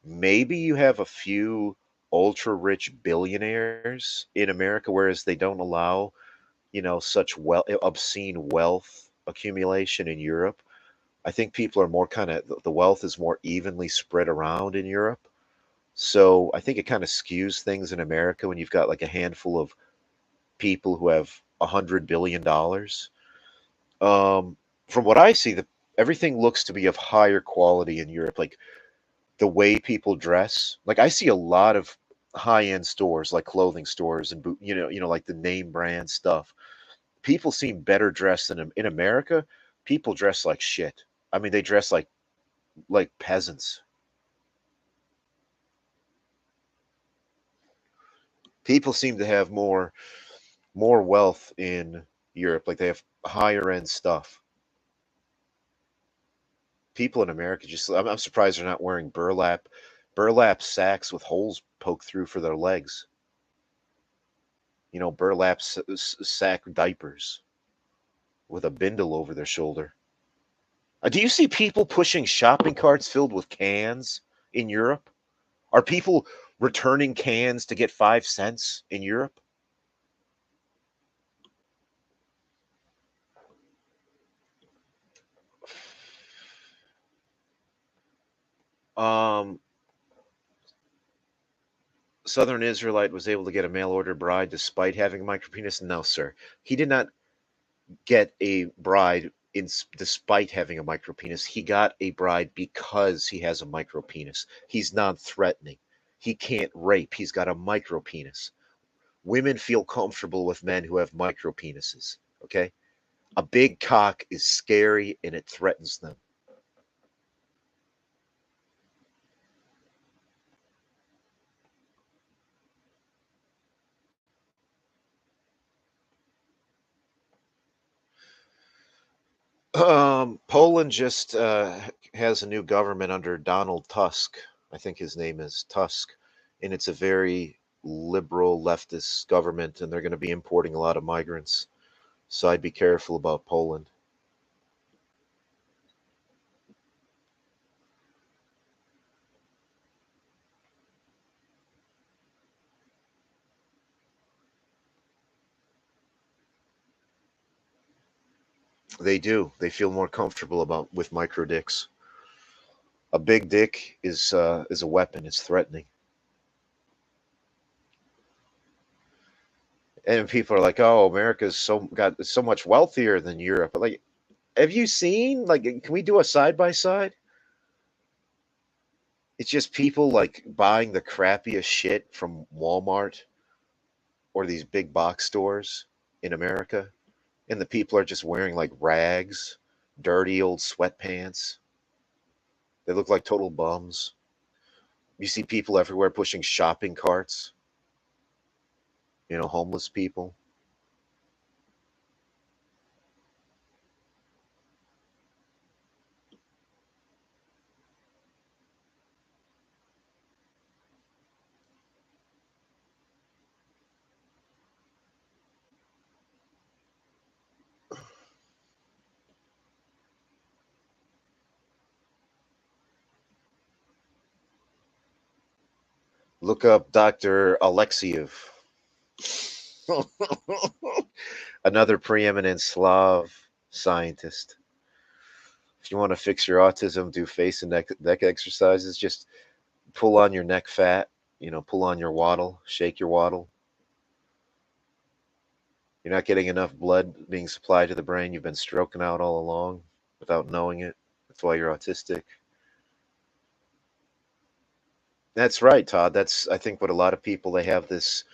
maybe you have a few ultra rich billionaires in America, whereas they don't allow, such obscene wealth accumulation in Europe. I think people are more kind of, the wealth is more evenly spread around in Europe. So I think it kind of skews things in America when you've got like a handful of people who have $100 billion. From what I see, everything looks to be of higher quality in Europe. Like the way people dress. Like I see a lot of high-end stores, like clothing stores and like the name brand stuff. People seem better dressed than in America. People dress like shit. I mean, they dress like peasants. People seem to have more wealth in Europe. Like they have higher end stuff. People in America just, I'm surprised they're not wearing burlap sacks with holes poked through for their legs. Burlap sack diapers with a bindle over their shoulder. Do you see people pushing shopping carts filled with cans in Europe? Are people returning cans to get 5 cents in Europe? Um, Southern Israelite was able to get a mail order bride despite having a micropenis? No, sir. He did not get a bride despite having a micropenis. He got a bride because he has a micropenis. He's non-threatening. He can't rape. He's got a micropenis. Women feel comfortable with men who have micropenises. Okay, a big cock is scary and it threatens them. Poland just has a new government under Donald Tusk. I think his name is Tusk, and it's a very liberal leftist government, and they're going to be importing a lot of migrants. So I'd be careful about Poland. They do. They feel more comfortable about with micro dicks. A big dick is a weapon. It's threatening. And people are like, "Oh, America's got so much wealthier than Europe." But like, have you seen? Like, can we do a side by side? It's just people like buying the crappiest shit from Walmart or these big box stores in America, and the people are just wearing like rags, dirty old sweatpants. They look like total bums. You see people everywhere pushing shopping carts, homeless people. Look up Dr. Alexiev, another preeminent Slav scientist. If you want to fix your autism, do face and neck exercises. Just pull on your neck fat, pull on your waddle, shake your waddle. You're not getting enough blood being supplied to the brain. You've been stroking out all along without knowing it. That's why you're autistic. That's right, Todd. That's, I think, what a lot of people, they have this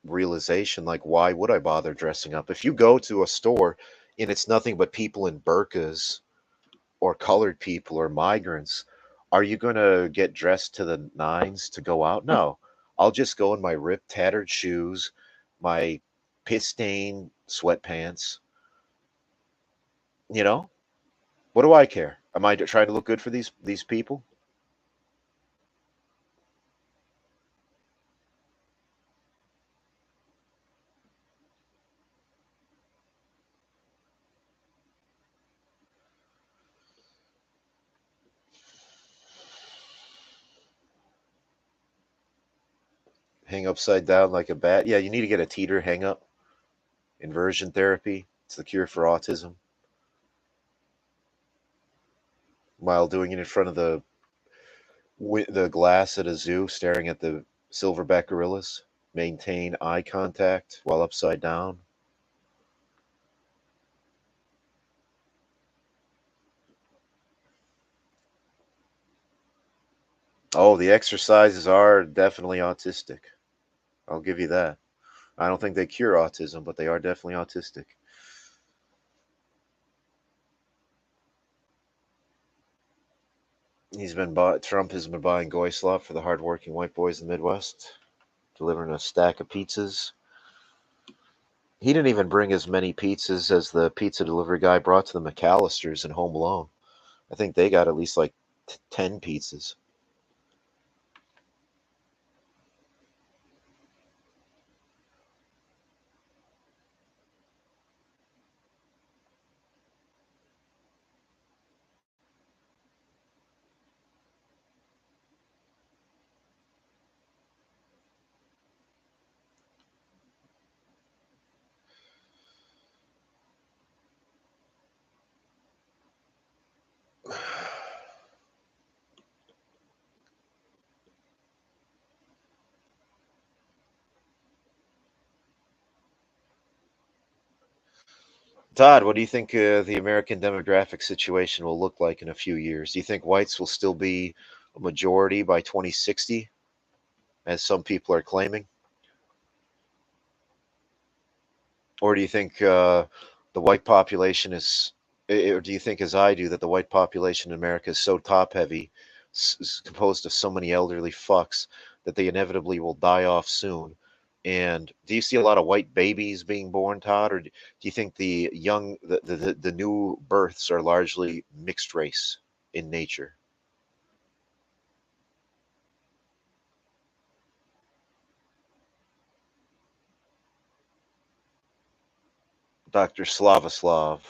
realization, like, why would I bother dressing up? If you go to a store and it's nothing but people in burqas or colored people or migrants, are you going to get dressed to the nines to go out? No. I'll just go in my ripped, tattered shoes, my piss stained sweatpants. You know, what do I care? Am I trying to look good for these people? Hang upside down like a bat? Yeah, you need to get a teeter hang up. Inversion therapy. It's the cure for autism. While doing it in front of the glass at a zoo, staring at the silverback gorillas. Maintain eye contact while upside down. Oh, the exercises are definitely autistic. I'll give you that. I don't think they cure autism, but they are definitely autistic. Trump has been buying Goyslop for the hardworking white boys in the Midwest, delivering a stack of pizzas. He didn't even bring as many pizzas as the pizza delivery guy brought to the McAllisters in Home Alone. I think they got at least like 10 pizzas. Todd, what do you think the American demographic situation will look like in a few years? Do you think whites will still be a majority by 2060, as some people are claiming? Or do you think the white population is, or do you think, as I do, that the white population in America is so top heavy, composed of so many elderly fucks, that they inevitably will die off soon? And do you see a lot of white babies being born, Todd, or do you think the new births are largely mixed race in nature? Dr. Slavoslav.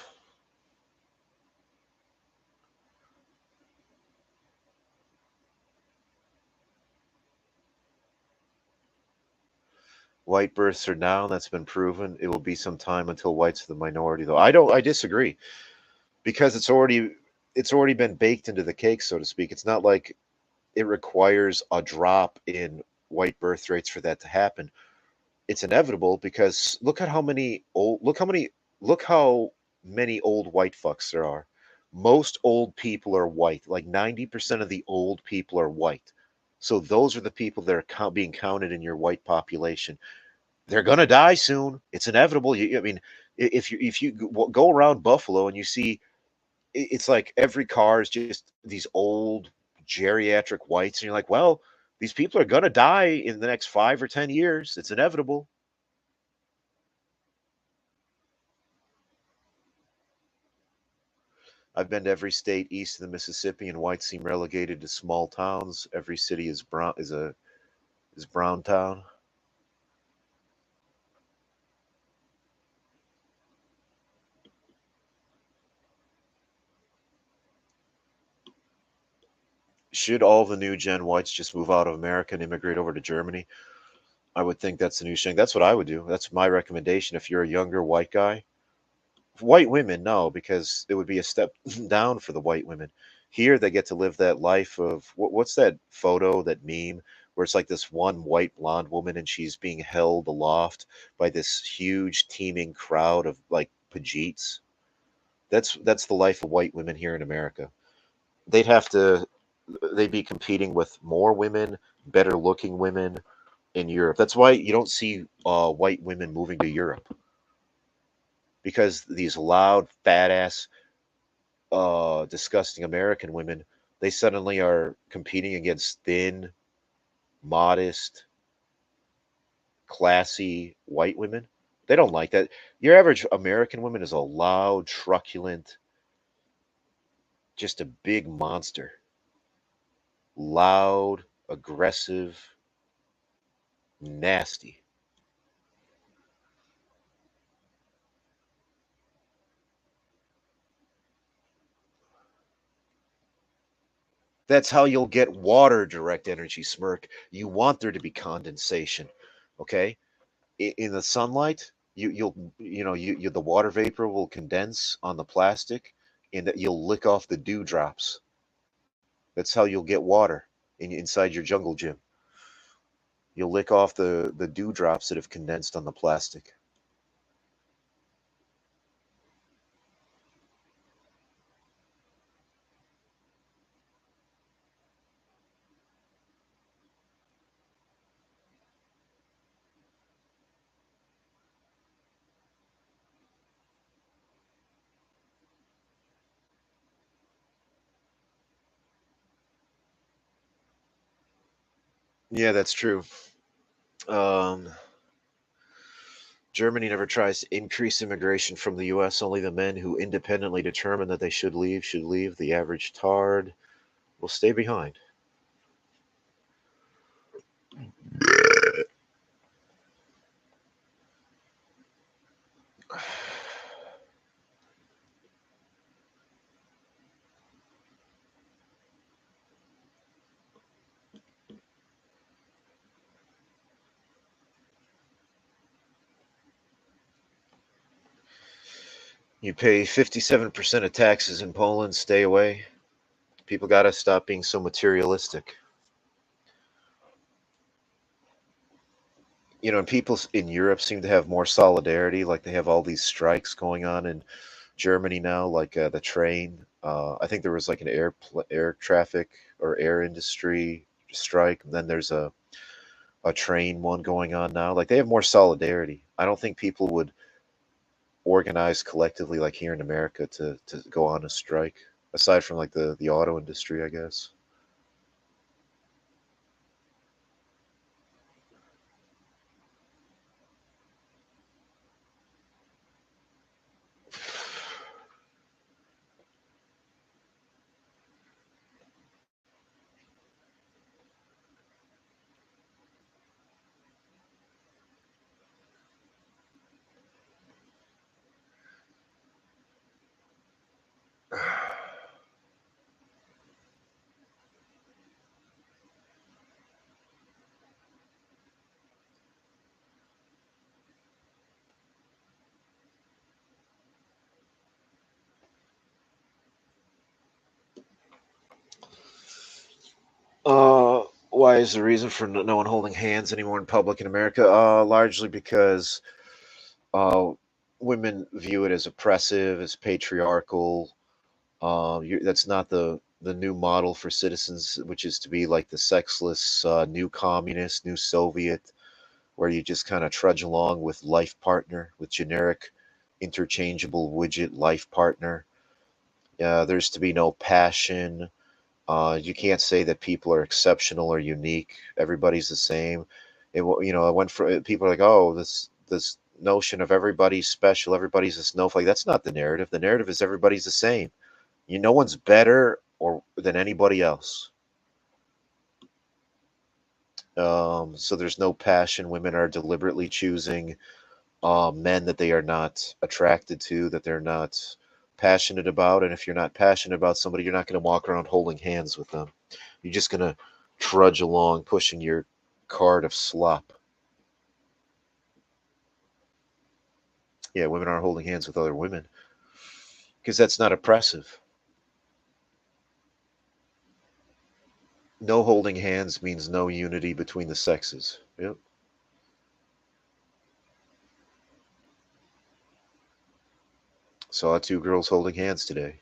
White births are down. That's been proven. It will be some time until whites are the minority, though. I disagree because it's already been baked into the cake, so to speak. It's not like it requires a drop in white birth rates for that to happen. It's inevitable because look how many old white fucks there are. Most old people are white. Like 90% of the old people are white. So those are the people that are being counted in your white population. They're gonna die soon. It's inevitable. I mean, if you go around Buffalo and you see, it's like every car is just these old geriatric whites, and you're like, well, these people are gonna die in the next 5 or 10 years. It's inevitable. I've been to every state east of the Mississippi, and whites seem relegated to small towns. Every city is brown town. Should all the new gen whites just move out of America and immigrate over to Germany? I would think that's the new thing. That's what I would do. That's my recommendation. If you're a younger white guy, white women, no, because it would be a step down for the white women. Here, they get to live that life of what's that photo, that meme, where it's like this one white blonde woman and she's being held aloft by this huge teeming crowd of like Pajeets. That's the life of white women here in America. They'd have to they'd be competing with more women, better looking women in Europe. That's why you don't see white women moving to Europe. because these loud, fat ass, disgusting American women, they suddenly are competing against thin, modest, classy white women. They don't like that. Your average American woman is a loud, truculent, just a big monster. Loud, aggressive, nasty. That's how you'll get water direct energy, Smirk. You want there to be condensation, okay? In the sunlight, the water vapor will condense on the plastic, and that you'll lick off the dewdrops. That's how you'll get water inside your jungle gym. You'll lick off the dewdrops that have condensed on the plastic. Yeah, that's true. Um, Germany never tries to increase immigration from the U.S. Only the men who independently determine that they should leave should leave. The average tard will stay behind. You pay 57% of taxes in Poland, stay away. People got to stop being so materialistic. And people in Europe seem to have more solidarity. Like they have all these strikes going on in Germany now, like the train. I think there was like an air traffic or air industry strike. And then there's a train one going on now. Like they have more solidarity. I don't think people would organize collectively like here in America to go on a strike. Aside from like the auto industry, I guess. Why is the reason for no one holding hands anymore in public in America? Largely because uh, women view it as oppressive, as patriarchal. That's not the new model for citizens, which is to be like the sexless new communist, new Soviet, where you just kind of trudge along with life partner, with generic, interchangeable widget life partner. There's to be no passion. You can't say that people are exceptional or unique. Everybody's the same. It went for people are like, oh, this notion of everybody's special, everybody's a snowflake. That's not the narrative. The narrative is everybody's the same. No one's better or than anybody else. So there's no passion. Women are deliberately choosing men that they are not attracted to, that they're not passionate about. And if you're not passionate about somebody, you're not going to walk around holding hands with them. You're just going to trudge along pushing your cart of slop. Yeah, women aren't holding hands with other women because that's not oppressive. No holding hands means no unity between the sexes. Yep. Saw two girls holding hands today.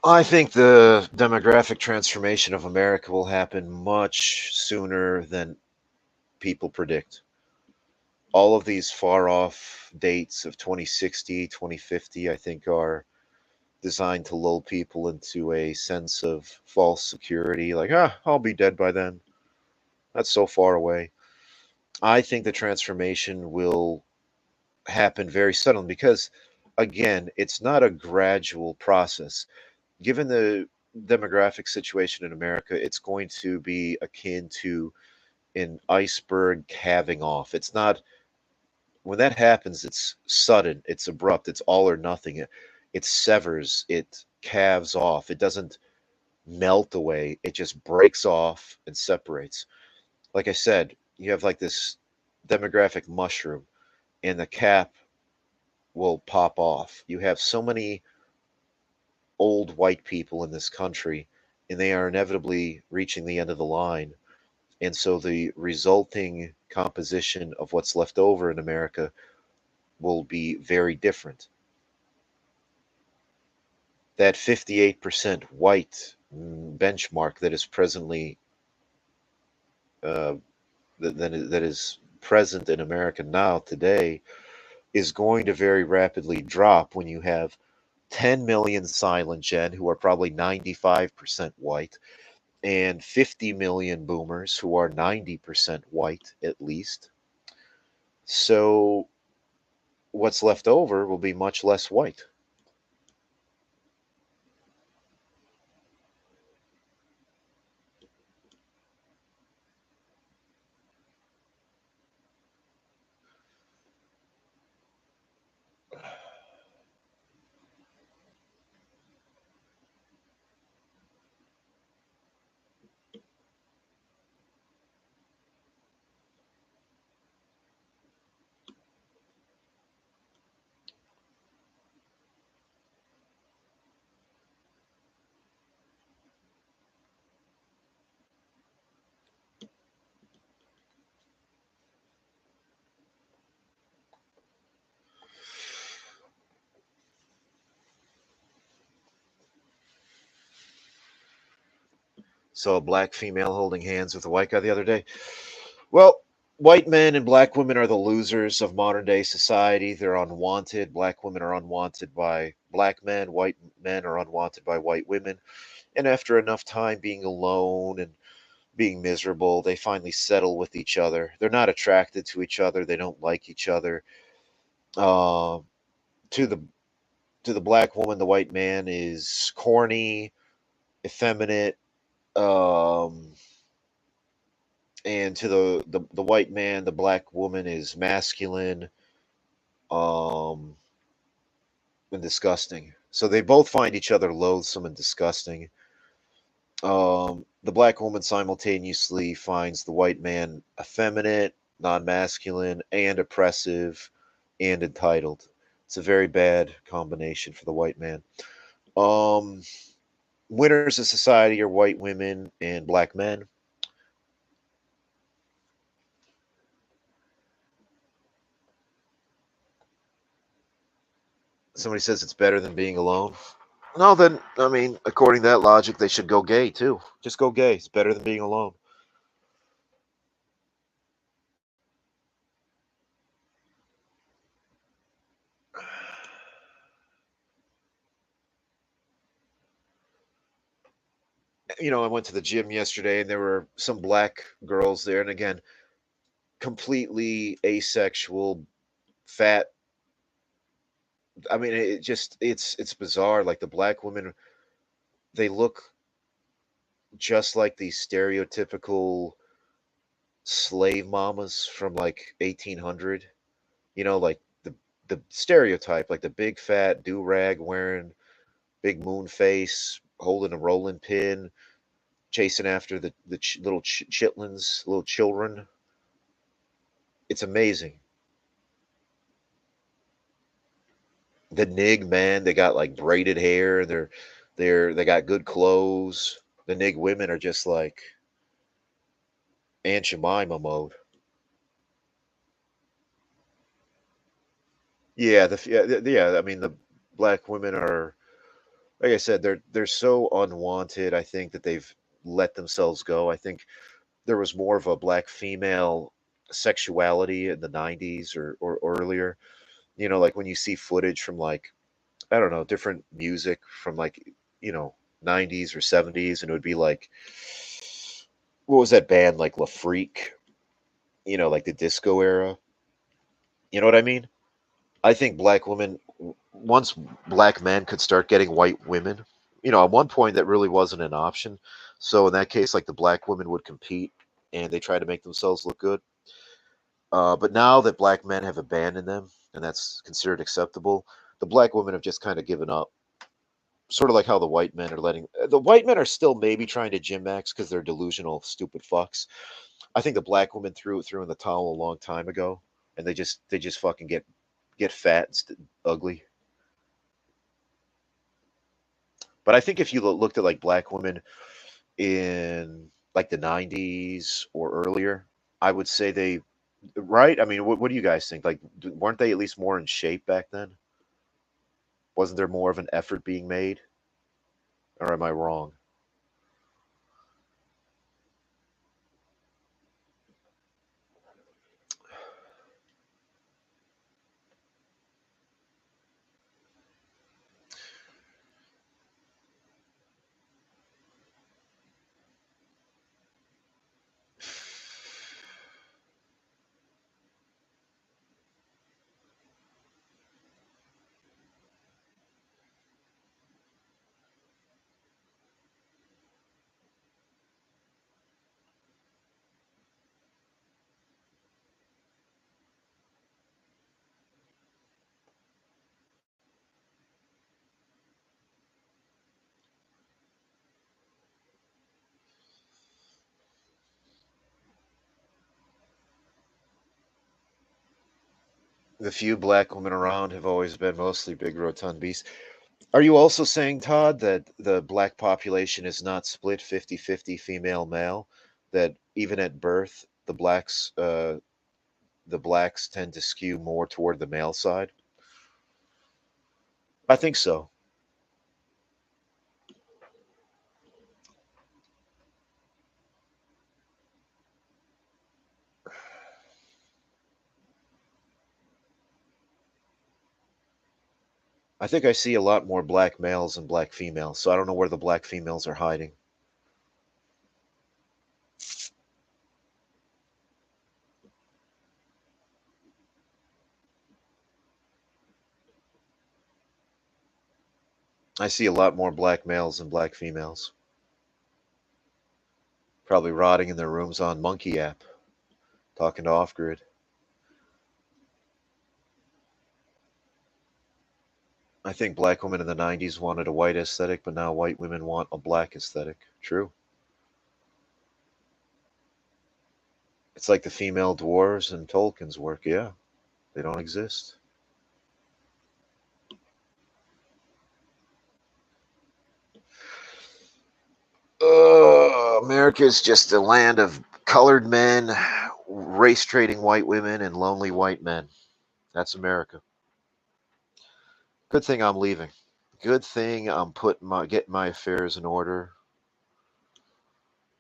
I think the demographic transformation of America will happen much sooner than people predict. All of these far off dates of 2060, 2050, I think are designed to lull people into a sense of false security, like, I'll be dead by then. That's so far away. I think the transformation will happen very suddenly because, again, it's not a gradual process. Given the demographic situation in America, it's going to be akin to an iceberg calving off. It's not, when that happens, it's sudden, it's abrupt, it's all or nothing. It severs, it calves off. It doesn't melt away, it just breaks off and separates. Like I said, you have like this demographic mushroom, and the cap will pop off. You have so many old white people in this country, and they are inevitably reaching the end of the line. And so the resulting composition of what's left over in America will be very different. That 58% white benchmark that is presently uh, that is present in America now today is going to very rapidly drop when you have 10 million silent gen who are probably 95% white and 50 million boomers who are 90% white at least. So what's left over will be much less white. Saw a black female holding hands with a white guy the other day. Well, white men and black women are the losers of modern day society. They're unwanted. Black women are unwanted by black men. White men are unwanted by white women. And after enough time being alone and being miserable, they finally settle with each other. They're not attracted to each other. They don't like each other. Uh, to the to the black woman, the white man is corny, effeminate, um, and to the white man, the black woman is masculine, um, and disgusting. So they both find each other loathsome and disgusting. The black woman simultaneously finds the white man effeminate, non masculine, and oppressive and entitled. It's a very bad combination for the white man. Um, Winners of society are white women and black men. Somebody says it's better than being alone. No, then, I mean, according to that logic, they should go gay too. Just go gay. It's better than being alone. I went to the gym yesterday and there were some black girls there. And again, completely asexual, fat. I mean, it's bizarre. Like the black women, they look just like these stereotypical slave mamas from like 1800. Like the stereotype, like the big fat do rag wearing, big moon face, holding a rolling pin, chasing after the little chitlins, little children. It's amazing. The nig man, they got like braided hair. They got good clothes. The nig women are just like Aunt Jemima mode. Yeah, yeah. I mean, the black women are like I said, they're so unwanted. I think that they've let themselves go. I think there was more of a black female sexuality in the 90s or earlier. Like when you see footage from like, I don't know, different music from like, you know, 90s or 70s, and it would be like, what was that band like La Freak, like the disco era. You know what I mean? I think black women, once black men could start getting white women, at one point that really wasn't an option. So in that case, like the black women would compete and they try to make themselves look good. But now that black men have abandoned them and that's considered acceptable, the black women have just kind of given up. Sort of like how the white men are still maybe trying to gym max because they're delusional, stupid fucks. I think the black women threw in the towel a long time ago, and they just fucking get fat and ugly. But I think if you looked at like black women in like the 90s or earlier, I would say they, right? I mean, what do you guys think? Like, weren't they at least more in shape back then? Wasn't there more of an effort being made? Or am I wrong? The few black women around have always been mostly big, rotund beasts. Are you also saying, Todd, that the black population is not split 50-50 female male? That even at birth, the blacks tend to skew more toward the male side? I think so. I think I see a lot more black males than black females, so I don't know where the black females are hiding. I see a lot more black males than black females. Probably rotting in their rooms on Monkey app, talking to Off Grid. I think black women in the 90s wanted a white aesthetic, but now white women want a black aesthetic. True. It's like the female dwarves in Tolkien's work. Yeah, they don't exist. America's just a land of colored men, race trading white women, and lonely white men. That's America. Good thing I'm leaving. Good thing I'm getting my affairs in order.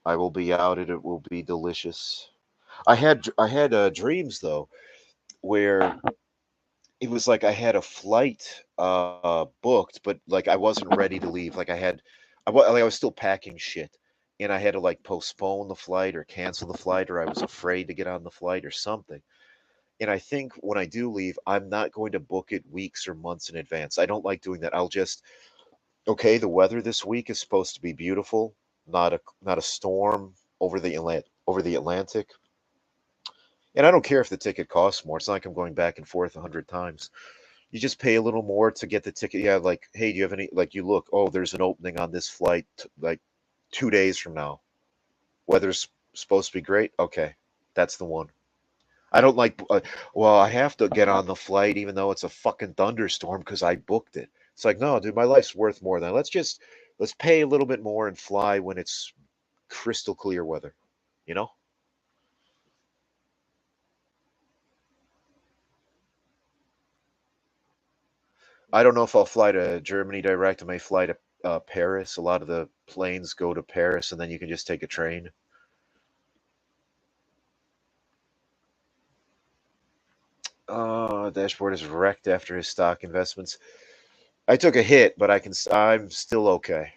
I will be out, and it will be delicious. I had dreams though, where it was like I had a flight booked, but like I wasn't ready to leave. Like I was still packing shit, and I had to like postpone the flight or cancel the flight, or I was afraid to get on the flight or something. And I think when I do leave, I'm not going to book it weeks or months in advance. I don't like doing that. I'll just, okay, the weather this week is supposed to be beautiful, not a storm over the Atlantic. And I don't care if the ticket costs more. It's not like I'm going back and forth 100 times. You just pay a little more to get the ticket. Yeah, like, hey, do you have any, like, you look, oh, there's an opening on this flight, like 2 days from now. Weather's supposed to be great. Okay, that's the one. I don't like, well, I have to get on the flight even though it's a fucking thunderstorm because I booked it. It's like, no, dude, my life's worth more than that. Let's pay a little bit more and fly when it's crystal clear weather, you know? I don't know if I'll fly to Germany direct. I may fly to Paris. A lot of the planes go to Paris, and then you can just take a train. Dashboard is wrecked after his stock investments. I took a hit, but I'm still okay.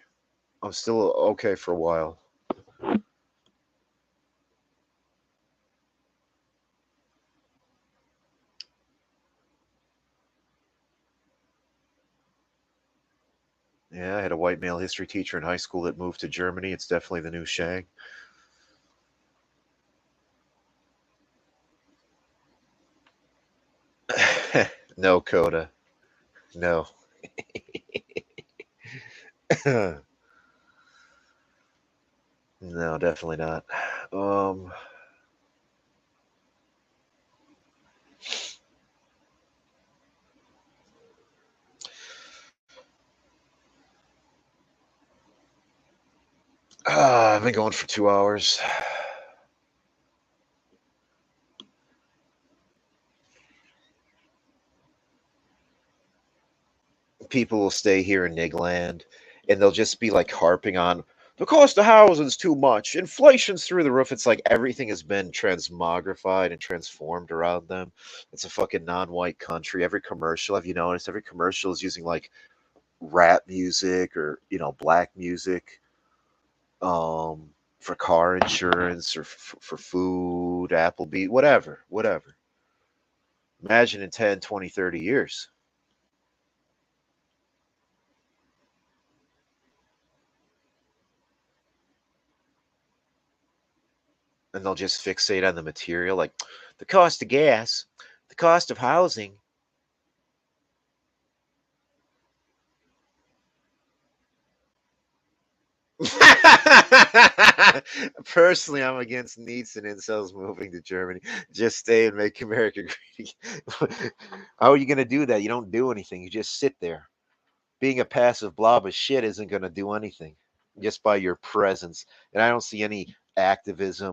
I'm still okay for a while. Yeah, I had a white male history teacher in high school that moved to Germany. It's definitely the new Shang. No, Coda. No. No, definitely not. Um, I've been going for 2 hours. People will stay here in Nigland, and they'll just be like harping on the cost of housing's too much, inflation's through the roof. It's like everything has been transmogrified and transformed around them. It's a fucking non-white country. Every commercial, have you noticed? Every commercial is using like rap music or black music, for car insurance or for food, Applebee, whatever. Imagine in 10, 20, 30 years. And they'll just fixate on the material, like the cost of gas, the cost of housing. Personally, I'm against NEETs and incels moving to Germany. Just stay and make America great. How are you going to do that? You don't do anything. You just sit there. Being a passive blob of shit isn't going to do anything just by your presence. And I don't see any activism.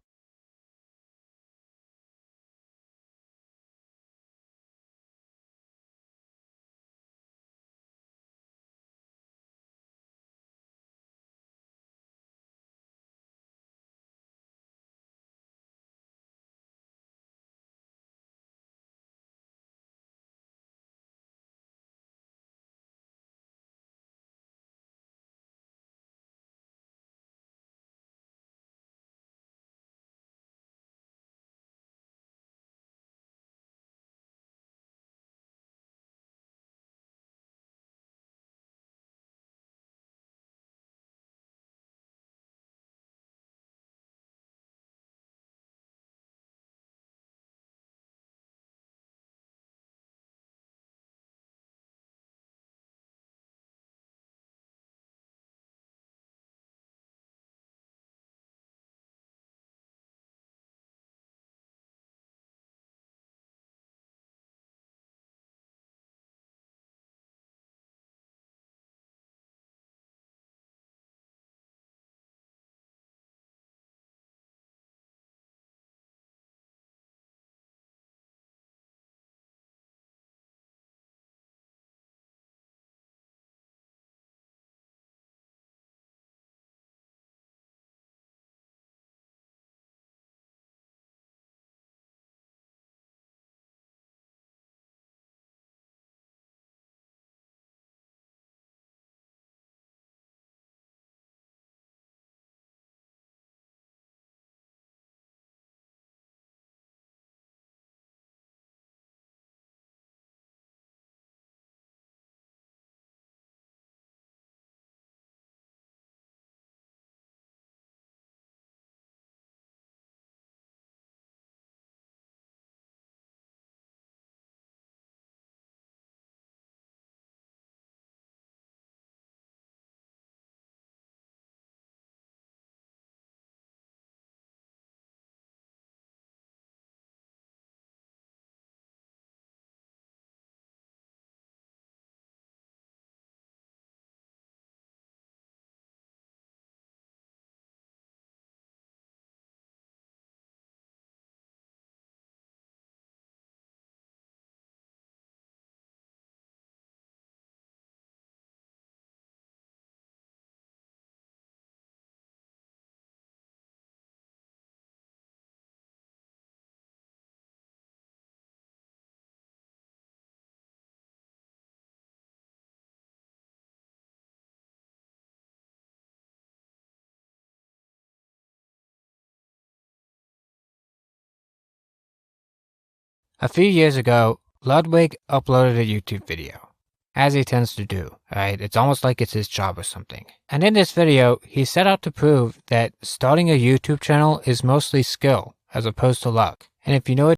A few years ago, Ludwig uploaded a YouTube video, as he tends to do, right? It's almost like it's his job or something. And in this video, he set out to prove that starting a YouTube channel is mostly skill as opposed to luck. And if you know it